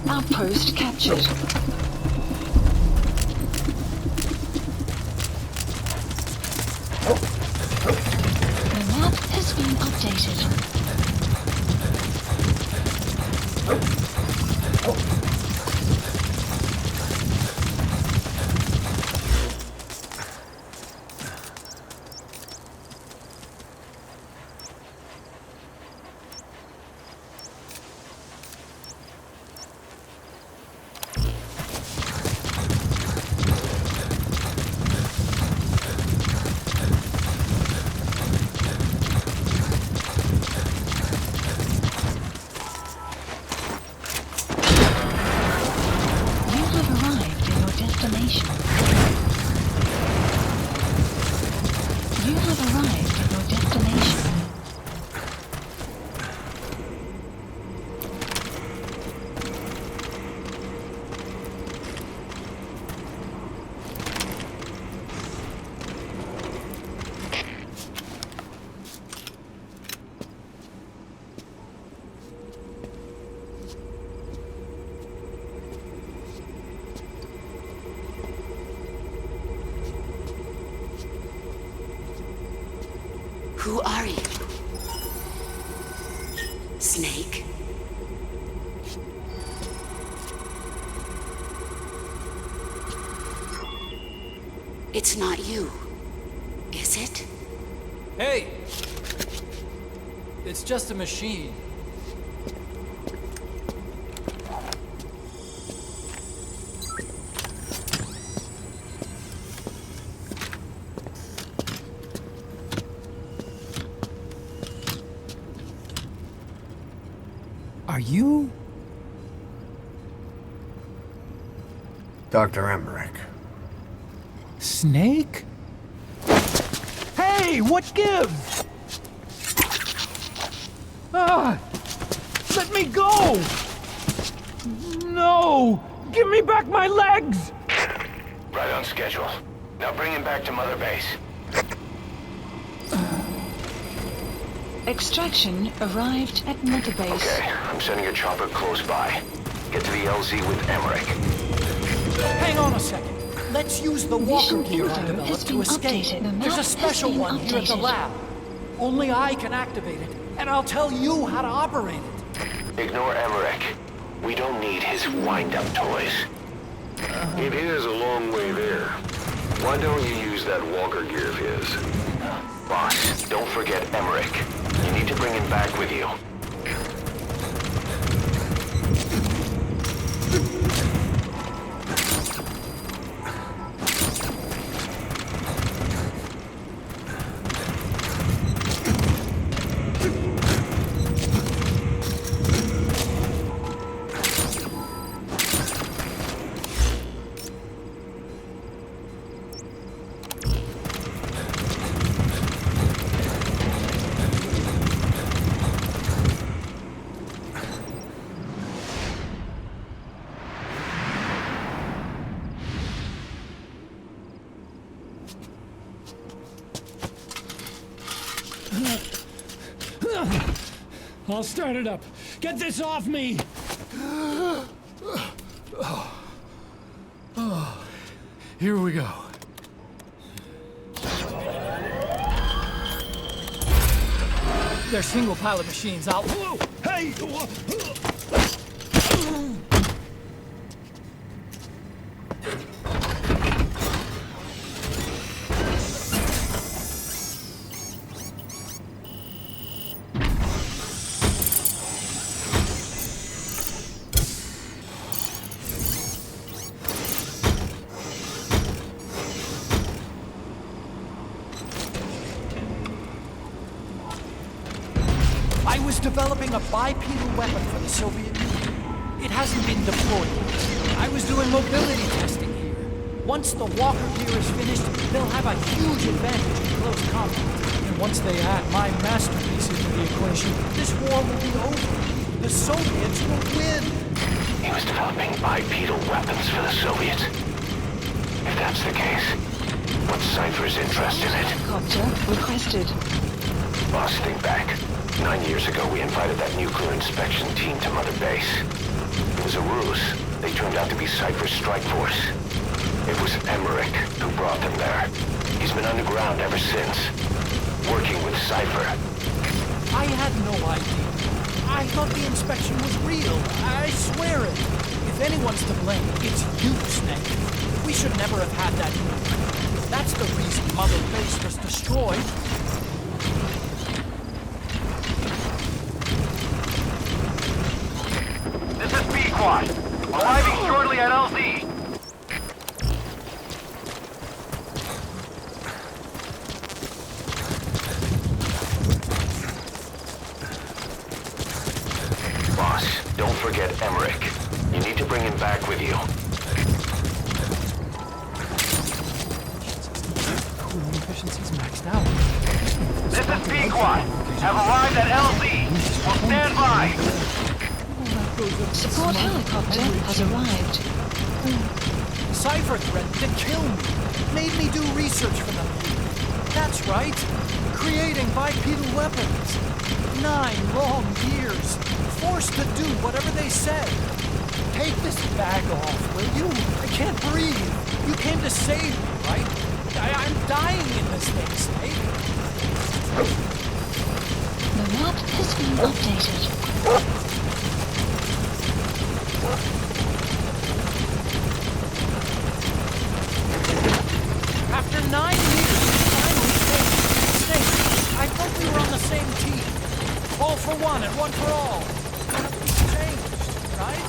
Outpost captured. The map has been updated. Who are you? Snake? It's not you, is it? Hey! It's just a machine. Are you? Dr. Emmerich. Snake? Hey, what gives? Ah! Let me go! No! Give me back my legs! Right on schedule. Now bring him back to Mother Base. Extraction arrived at Mother Base. Okay, I'm sending a chopper close by. Get to the LZ with Emmerich. Hang on a second. Let's use the walker Mission gear I info developed has to been escape. updated. The There's a map special has been one here at the updated. lab. Only I can activate it, and I'll tell you how to operate it. Ignore Emmerich. We don't need his wind-up toys. It is a long way there. Why don't you use that walker gear of his? Boss, don't forget Emmerich. You need to bring him back with you. I'll start it up. Get this off me! Here we go. They're single pilot machines. I'll... Whoa! Hey! I was developing a bipedal weapon for the Soviet Union. It hasn't been deployed yet. I was doing mobility testing here. Once the walker gear is finished, they'll have a huge advantage in close combat. And once they add my masterpiece into the equation, this war will be over. The Soviets will win. He was developing bipedal weapons for the Soviets. If that's the case, what's Cypher's interest in it? Helicopter requested. Boss, think back. 9 years ago, we invited that nuclear inspection team to Mother Base. It was a ruse. They turned out to be Cypher's strike force. It was Emmerich who brought them there. He's been underground ever since, working with Cypher. I had no idea. I thought the inspection was real. I swear it. If anyone's to blame, it's you, Snake. We should never have had that nuke. That's the reason Mother Base was destroyed. This is B-Quad. Arriving shortly at LZ. Boss, don't forget Emmerich. You need to bring him back with you. Cooling efficiency's maxed out. This is B-Quad. Have arrived at LZ. Will stand by. Support helicopter has arrived. Cypher threatened to kill me. Made me do research for them. That's right. Creating bipedal weapons. 9 long years. Forced to do whatever they said. Take this bag off, will you? I can't breathe. You came to save me, right? I'm dying in this thing, Snake. The map has been updated. After 9 years, we finally finished. Snake, I thought we were on the same team. All for one and one for all. Nothing's changed, right?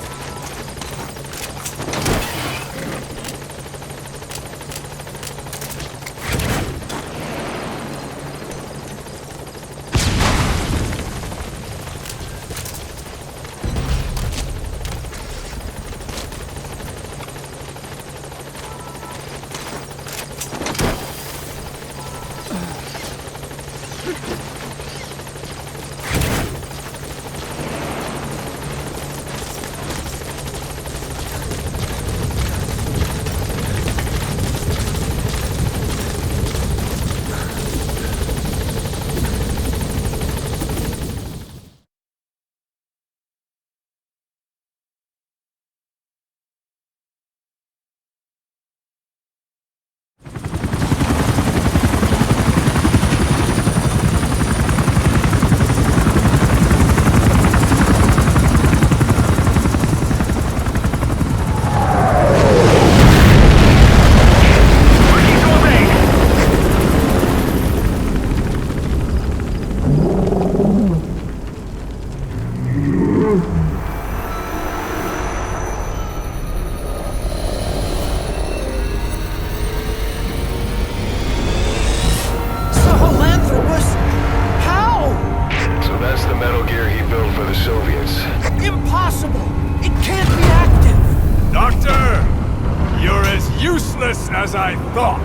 As I thought.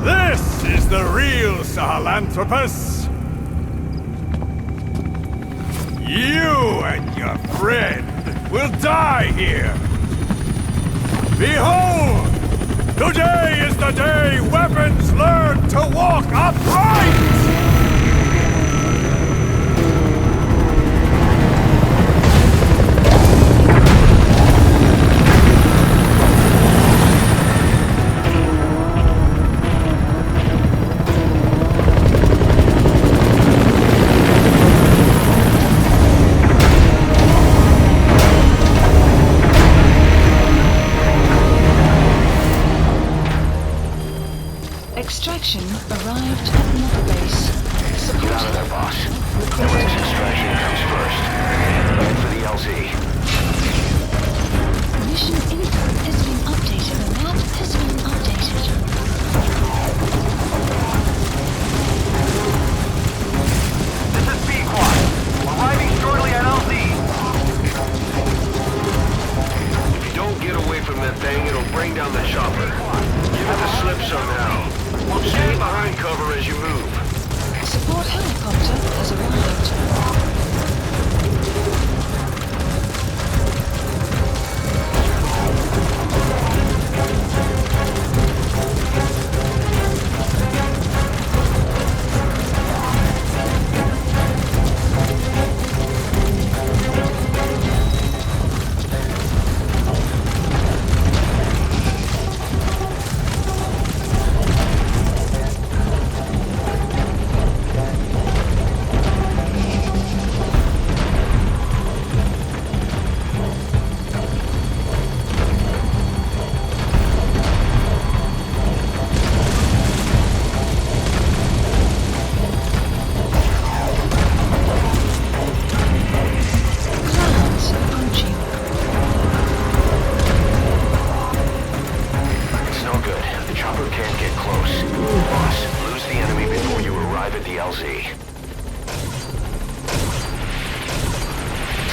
This is the real Sahelanthropus. You and your friend will die here. Behold! Today is the day weapons learn to walk upright! Extraction arrived at Mother Base. Get out of there, boss. Emmerich extraction comes first. Head for the LZ. Mission info has been updated. The map has been updated. This is B-Quad. Arriving shortly at LZ. If you don't get away from that thing, it'll bring down the chopper. Give it the slip somehow. Stay behind cover as you move. Support helicopter has arrived.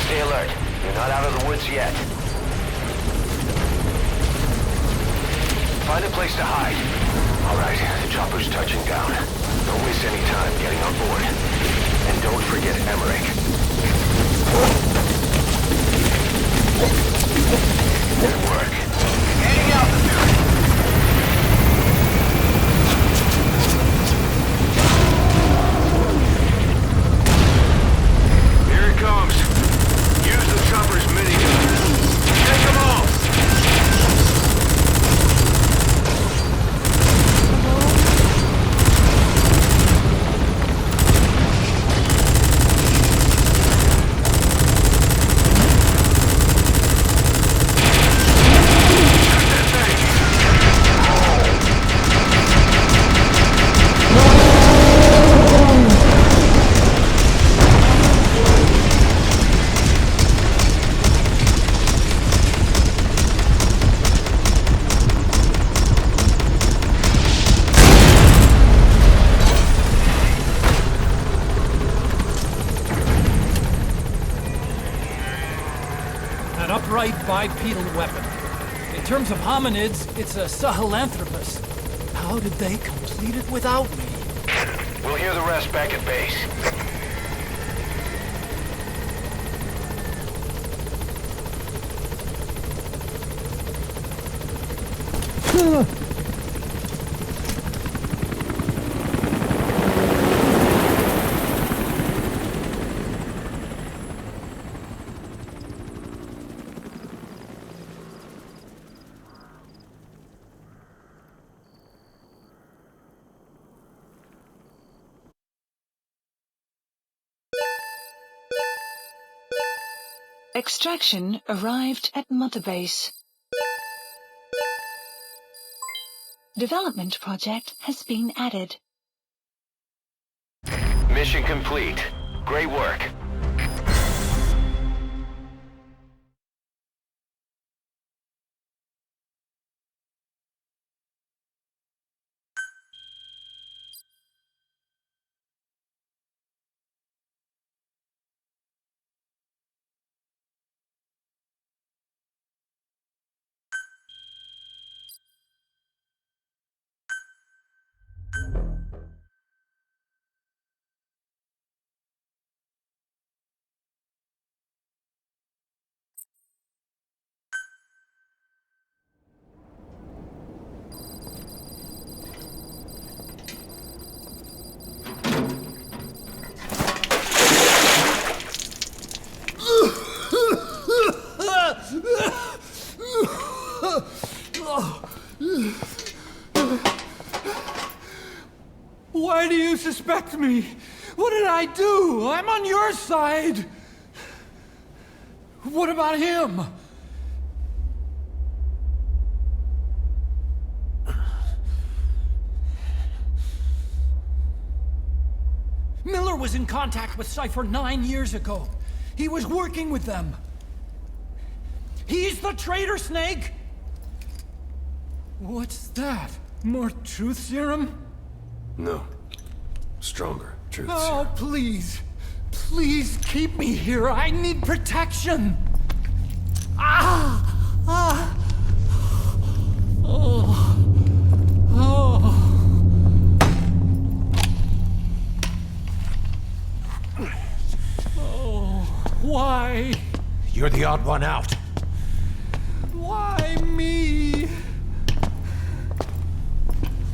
Stay alert. You're not out of the woods yet. Find a place to hide. All right, the chopper's touching down. Don't waste any time getting on board. And don't forget Emmerich. Good work. Gaining altitude. Here it comes. Use the chopper's minigun. Take them all! An upright bipedal weapon. In terms of hominids, it's a Sahelanthropus. How did they complete it without me? We'll hear the rest back at base. Extraction arrived at Mother Base. Development project has been added. Mission complete. Great work. Why do you suspect me? What did I do? I'm on your side. What about him? was in contact with Cypher 9 years ago. He was working with them. He's the traitor, Snake! What's that? More truth serum? No. Stronger truth serum. Oh, please. Please keep me here. I need protection. Ah! Ah! Oh. Oh. Oh. Why? You're the odd one out. Why me?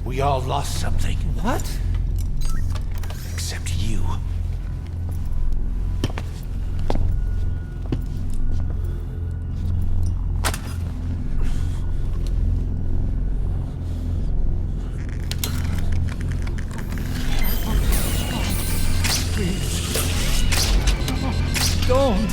We all lost something. What? Except you. Don't!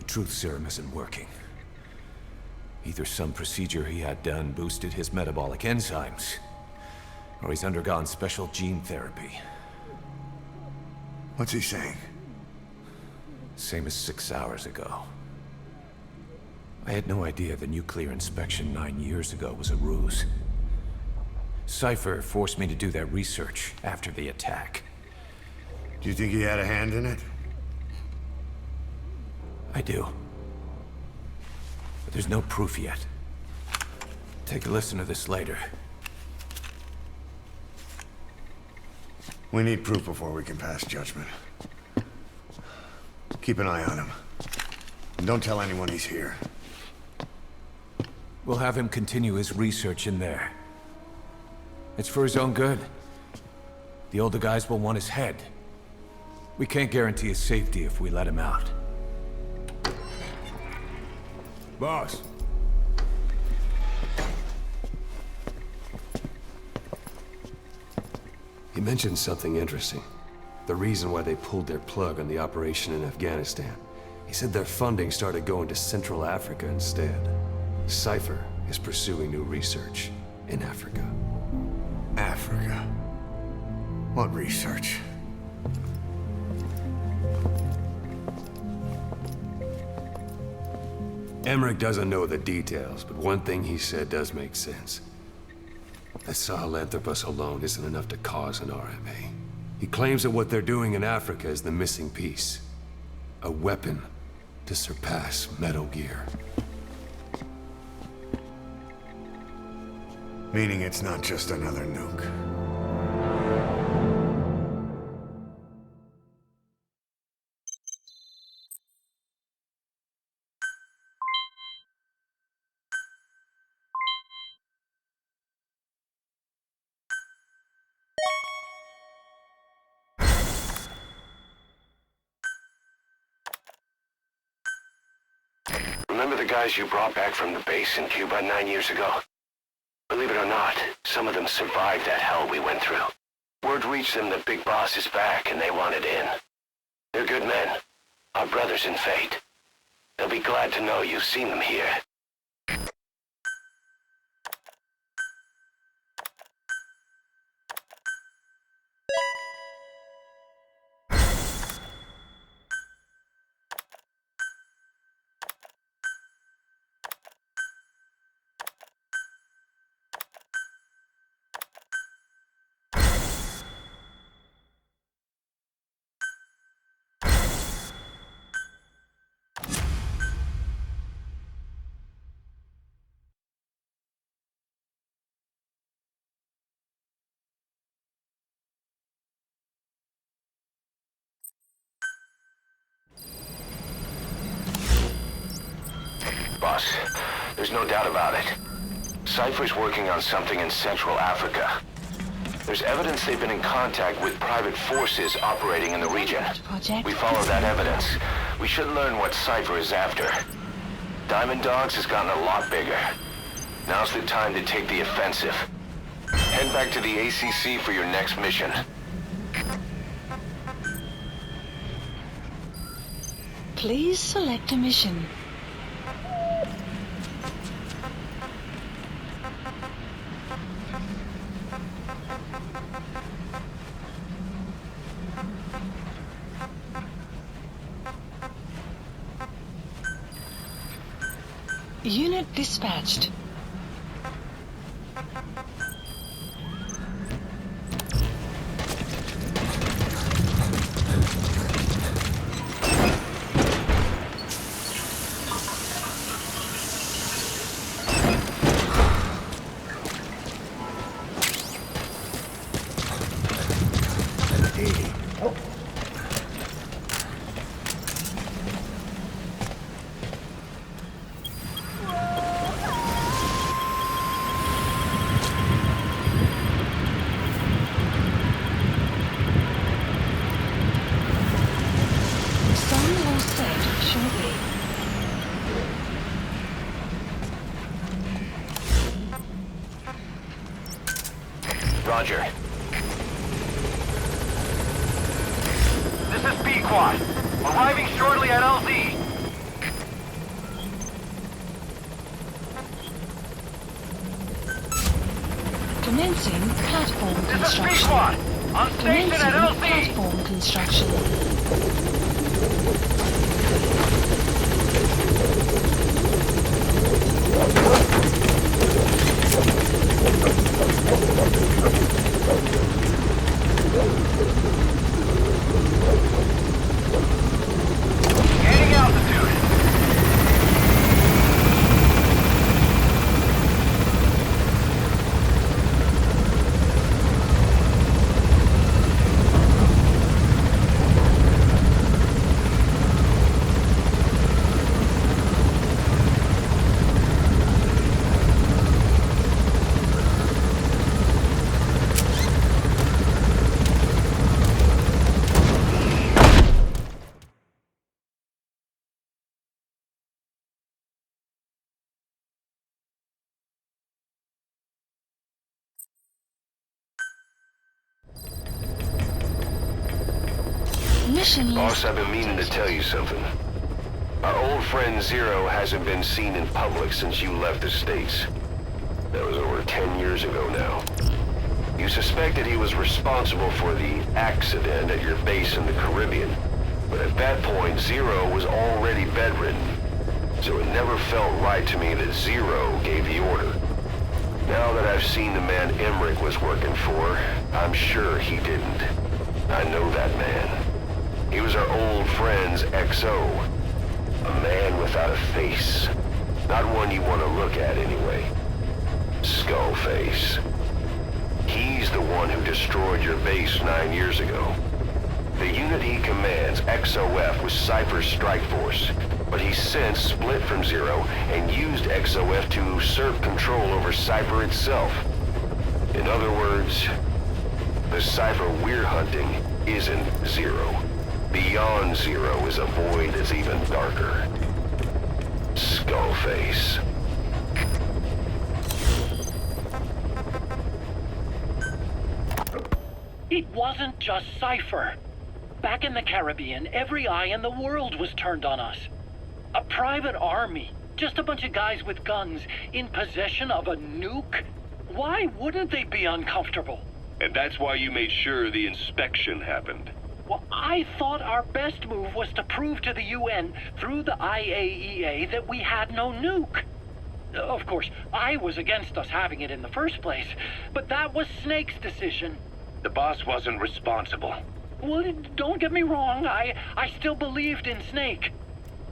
Truth serum isn't working. Either some procedure he had done boosted his metabolic enzymes, or he's undergone special gene therapy. What's he saying? Same as 6 hours ago. I had no idea the nuclear inspection 9 years ago was a ruse. Cypher forced me to do that research after the attack. Do you think he had a hand in it? I do. But there's no proof yet. Take a listen to this later. We need proof before we can pass judgment. Keep an eye on him. And don't tell anyone he's here. We'll have him continue his research in there. It's for his own good. The older guys will want his head. We can't guarantee his safety if we let him out. Boss. He mentioned something interesting. The reason why they pulled their plug on the operation in Afghanistan. He said their funding started going to Central Africa instead. Cypher is pursuing new research in Africa. Africa? What research? Emmerich doesn't know the details, but one thing he said does make sense. That Sahelanthropus alone isn't enough to cause an RMA. He claims that what they're doing in Africa is the missing piece. A weapon to surpass Metal Gear. Meaning it's not just another nuke. Remember the guys you brought back from the base in Cuba 9 years ago? Believe it or not, some of them survived that hell we went through. Word reached them that Big Boss is back and they wanted in. They're good men, our brothers in fate. They'll be glad to know you've seen them here. boss. There's no doubt about it. Cypher's working on something in Central Africa. There's evidence they've been in contact with private forces operating in the region. We follow that evidence. We should learn what Cypher is after. Diamond Dogs has gotten a lot bigger. Now's the time to take the offensive. Head back to the ACC for your next mission. Please select a mission. Unit dispatched. Roger. This is B-Quad. Arriving shortly at LZ. Commencing platform This is construction. B-Quad. On station at LZ. Platform construction. Gaining altitude. Mission Boss, I've been meaning to tell you something. Our old friend Zero hasn't been seen in public since you left the States. That was over 10 years ago now. You suspected he was responsible for the accident at your base in the Caribbean. But at that point, Zero was already bedridden. So it never felt right to me that Zero gave the order. Now that I've seen the man Emmerich was working for, I'm sure he didn't. I know that man. He was our old friend's XO. A man without a face. Not one you want to look at anyway. Skullface. He's the one who destroyed your base 9 years ago. The unit he commands, XOF, was Cypher's strike force, but he's since split from Zero and used XOF to usurp control over Cypher itself. In other words, the Cypher we're hunting isn't Zero. Beyond Zero is a void that's even darker. Skullface. It wasn't just Cypher. Back in the Caribbean, every eye in the world was turned on us. A private army, just a bunch of guys with guns, in possession of a nuke? Why wouldn't they be uncomfortable? And that's why you made sure the inspection happened. Well, I thought our best move was to prove to the UN through the IAEA that we had no nuke. Of course, I was against us having it in the first place, but that was Snake's decision. The boss wasn't responsible. Well, don't get me wrong, I still believed in Snake.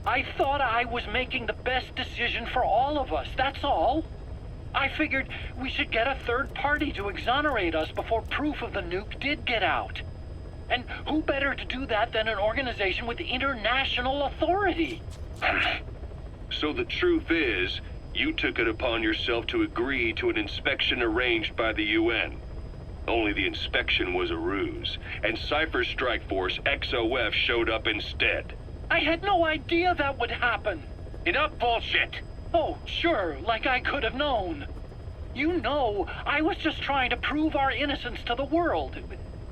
I thought I was making the best decision for all of us, that's all. I figured we should get a third party to exonerate us before proof of the nuke did get out. And who better to do that than an organization with international authority? So the truth is, you took it upon yourself to agree to an inspection arranged by the UN. Only the inspection was a ruse, and Cypher's strike force, XOF, showed up instead. I had no idea that would happen. Enough bullshit! Oh, sure, like I could have known. You know, I was just trying to prove our innocence to the world.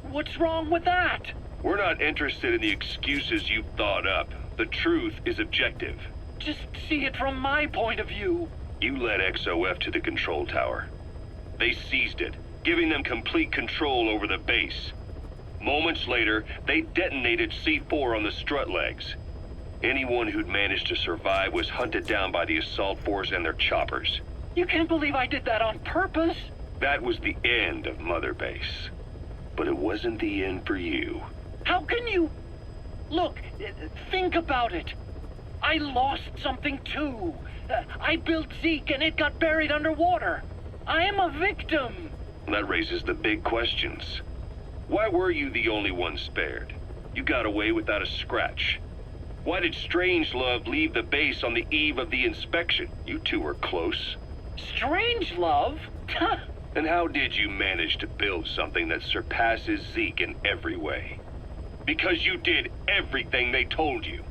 What's wrong with that? We're not interested in the excuses you've thought up. The truth is objective. Just see it from my point of view. You led XOF to the control tower. They seized it, giving them complete control over the base. Moments later, they detonated C4 on the strut legs. Anyone who'd managed to survive was hunted down by the assault force and their choppers. You can't believe I did that on purpose. That was the end of Mother Base. But it wasn't the end for you. How can you... Look, think about it. I lost something too. I built Zeke and it got buried underwater. I am a victim. That raises the big questions. Why were you the only one spared? You got away without a scratch. Why did Strangelove leave the base on the eve of the inspection? You two were close. Strangelove? And how did you manage to build something that surpasses Zeke in every way? Because you did everything they told you.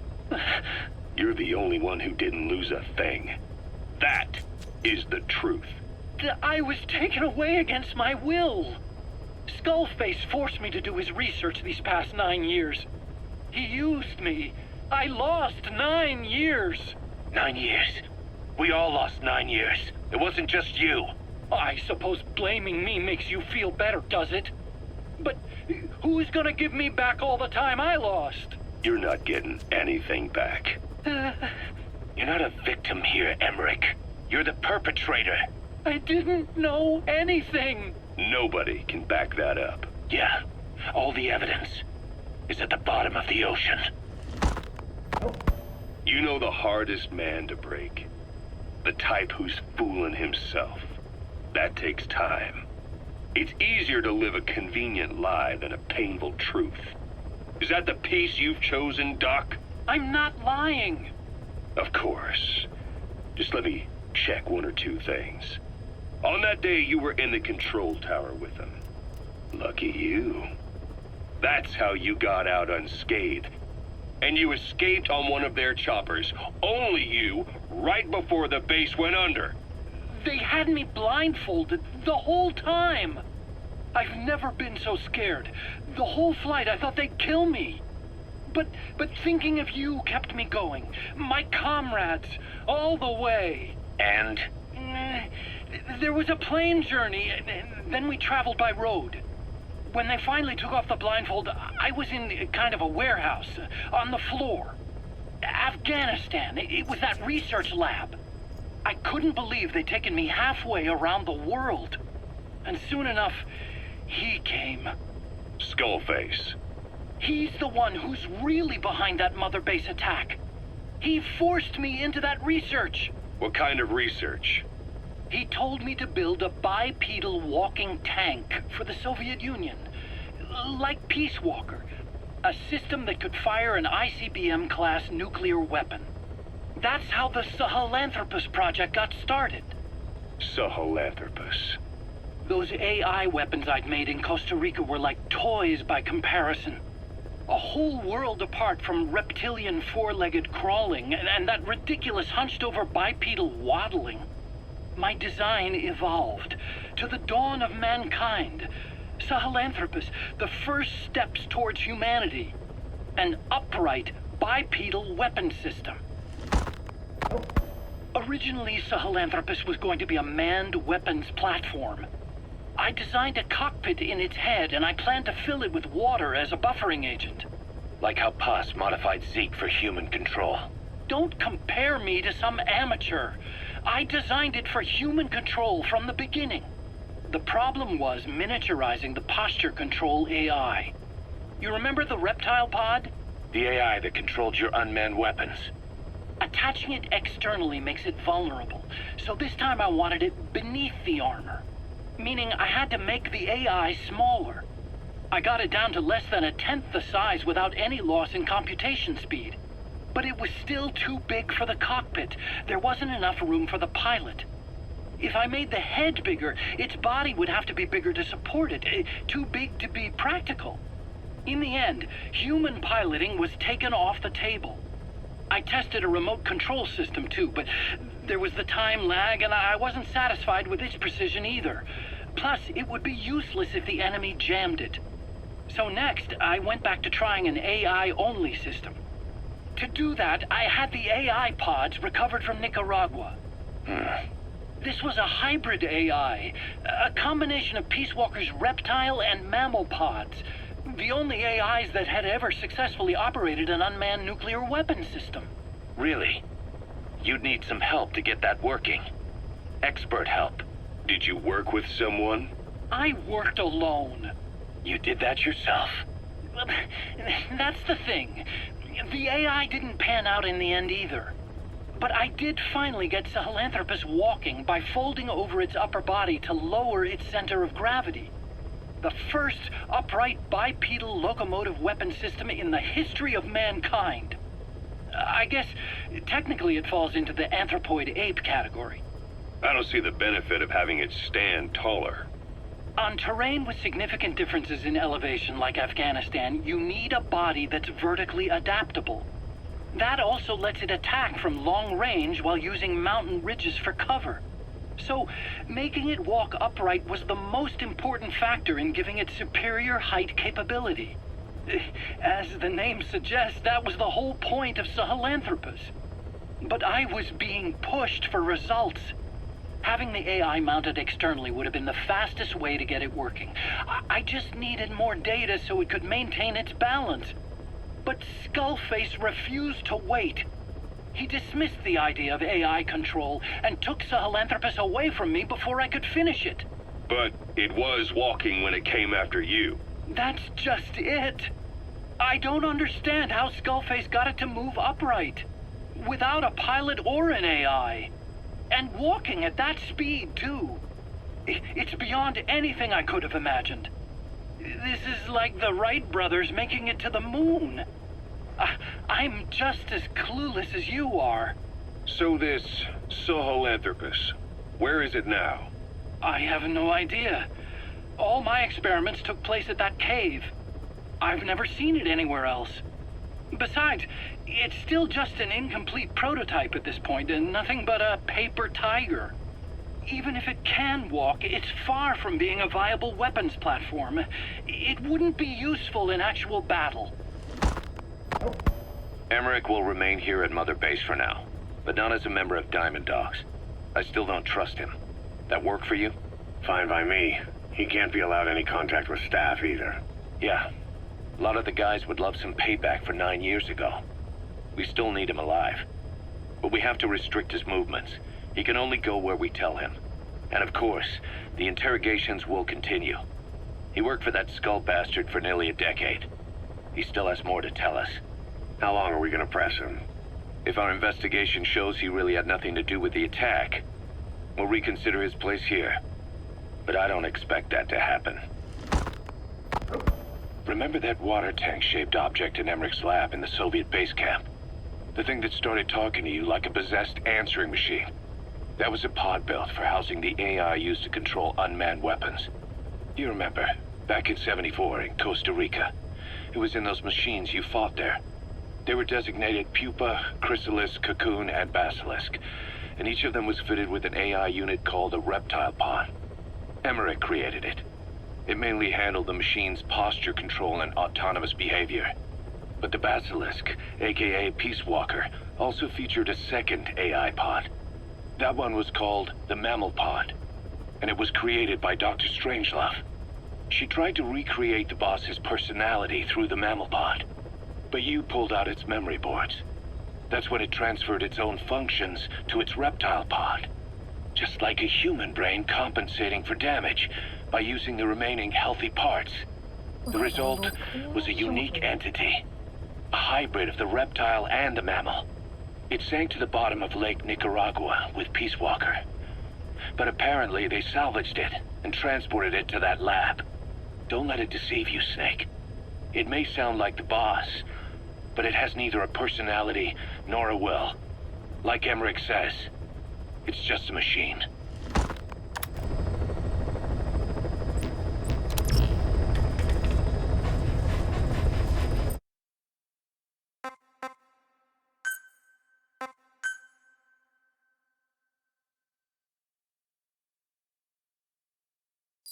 You're the only one who didn't lose a thing. That is the truth. I was taken away against my will. Skullface forced me to do his research these past 9 years. He used me. I lost 9 years. 9 years? We all lost 9 years. It wasn't just you. I suppose blaming me makes you feel better, does it? But who's gonna give me back all the time I lost? You're not getting anything back. You're not a victim here, Emmerich. You're the perpetrator. I didn't know anything. Nobody can back that up. Yeah, all the evidence is at the bottom of the ocean. You know the hardest man to break. The type who's fooling himself. That takes time. It's easier to live a convenient lie than a painful truth. Is that the piece you've chosen, Doc? I'm not lying. Of course. Just let me check one or two things. On that day, you were in the control tower with them. Lucky you. That's how you got out unscathed. And you escaped on one of their choppers. Only you, right before the base went under. They had me blindfolded the whole time. I've never been so scared. The whole flight, I thought they'd kill me. But thinking of you kept me going. My comrades, all the way. And? There was a plane journey, then we traveled by road. When they finally took off the blindfold, I was in kind of a warehouse, on the floor. Afghanistan, it was that research lab. I couldn't believe they'd taken me halfway around the world. And soon enough, he came. Skullface. He's the one who's really behind that Mother Base attack. He forced me into that research. What kind of research? He told me to build a bipedal walking tank for the Soviet Union. Like Peace Walker. A system that could fire an ICBM-class nuclear weapon. That's how the Sahelanthropus project got started. Sahelanthropus. Those AI weapons I'd made in Costa Rica were like toys by comparison. A whole world apart from reptilian four-legged crawling and that ridiculous hunched-over bipedal waddling. My design evolved to the dawn of mankind. Sahelanthropus, the first steps towards humanity. An upright bipedal weapon system. Originally, Sahelanthropus was going to be a manned weapons platform. I designed a cockpit in its head, and I planned to fill it with water as a buffering agent. Like how Paz modified Zeke for human control. Don't compare me to some amateur. I designed it for human control from the beginning. The problem was miniaturizing the posture control AI. You remember the reptile pod? The AI that controlled your unmanned weapons. Attaching it externally makes it vulnerable, so this time I wanted it beneath the armor. Meaning I had to make the AI smaller. I got it down to less than 1/10 the size without any loss in computation speed. But it was still too big for the cockpit. There wasn't enough room for the pilot. If I made the head bigger, its body would have to be bigger to support it. Too big to be practical. In the end, human piloting was taken off the table. I tested a remote control system too, but there was the time lag and I wasn't satisfied with its precision either. Plus, it would be useless if the enemy jammed it. So next, I went back to trying an AI-only system. To do that, I had the AI pods recovered from Nicaragua. This was a hybrid AI, a combination of Peace Walker's reptile and mammal pods. The only AIs that had ever successfully operated an unmanned nuclear weapon system. Really? You'd need some help to get that working. Expert help. Did you work with someone? I worked alone. You did that yourself? Well, that's the thing. The AI didn't pan out in the end either. But I did finally get Sahelanthropus walking by folding over its upper body to lower its center of gravity. The first upright bipedal locomotive weapon system in the history of mankind. I guess technically it falls into the anthropoid ape category. I don't see the benefit of having it stand taller. On terrain with significant differences in elevation like Afghanistan, you need a body that's vertically adaptable. That also lets it attack from long range while using mountain ridges for cover. So, making it walk upright was the most important factor in giving it superior height capability. As the name suggests, that was the whole point of Sahelanthropus. But I was being pushed for results. Having the AI mounted externally would have been the fastest way to get it working. I just needed more data so it could maintain its balance. But Skullface refused to wait. He dismissed the idea of AI control and took Sahelanthropus away from me before I could finish it. But it was walking when it came after you. That's just it. I don't understand how Skullface got it to move upright, without a pilot or an AI. And walking at that speed, too. It's beyond anything I could have imagined. This is like the Wright brothers making it to the moon. I'm just as clueless as you are. So this Sahelanthropus, where is it now? I have no idea. All my experiments took place at that cave. I've never seen it anywhere else. Besides, it's still just an incomplete prototype at this point, and nothing but a paper tiger. Even if it can walk, it's far from being a viable weapons platform. It wouldn't be useful in actual battle. Emmerich will remain here at Mother Base for now, but not as a member of Diamond Dogs. I still don't trust him. That work for you? Fine by me. He can't be allowed any contact with staff either. Yeah. A lot of the guys would love some payback for 9 years ago. We still need him alive. But we have to restrict his movements. He can only go where we tell him. And of course, the interrogations will continue. He worked for that skull bastard for nearly a decade. He still has more to tell us. How long are we gonna press him? If our investigation shows he really had nothing to do with the attack, we'll reconsider his place here. But I don't expect that to happen. Remember that water tank-shaped object in Emmerich's lab in the Soviet base camp? The thing that started talking to you like a possessed answering machine. That was a pod built for housing the AI used to control unmanned weapons. You remember, back in '74 in Costa Rica. It was in those machines you fought there. They were designated Pupa, Chrysalis, Cocoon, and Basilisk, and each of them was fitted with an AI unit called a reptile pod. Emmerich created it. It mainly handled the machine's posture control and autonomous behavior. But the Basilisk, aka Peace Walker, also featured a second AI pod. That one was called the Mammal Pod, and it was created by Dr. Strangelove. She tried to recreate the boss's personality through the Mammal Pod, but you pulled out its memory boards. That's when it transferred its own functions to its reptile pod. Just like a human brain compensating for damage by using the remaining healthy parts. The result was a unique entity, a hybrid of the reptile and the mammal. It sank to the bottom of Lake Nicaragua with Peace Walker. But apparently they salvaged it and transported it to that lab. Don't let it deceive you, Snake. It may sound like the boss, but it has neither a personality nor a will. Like Emmerich says, it's just a machine.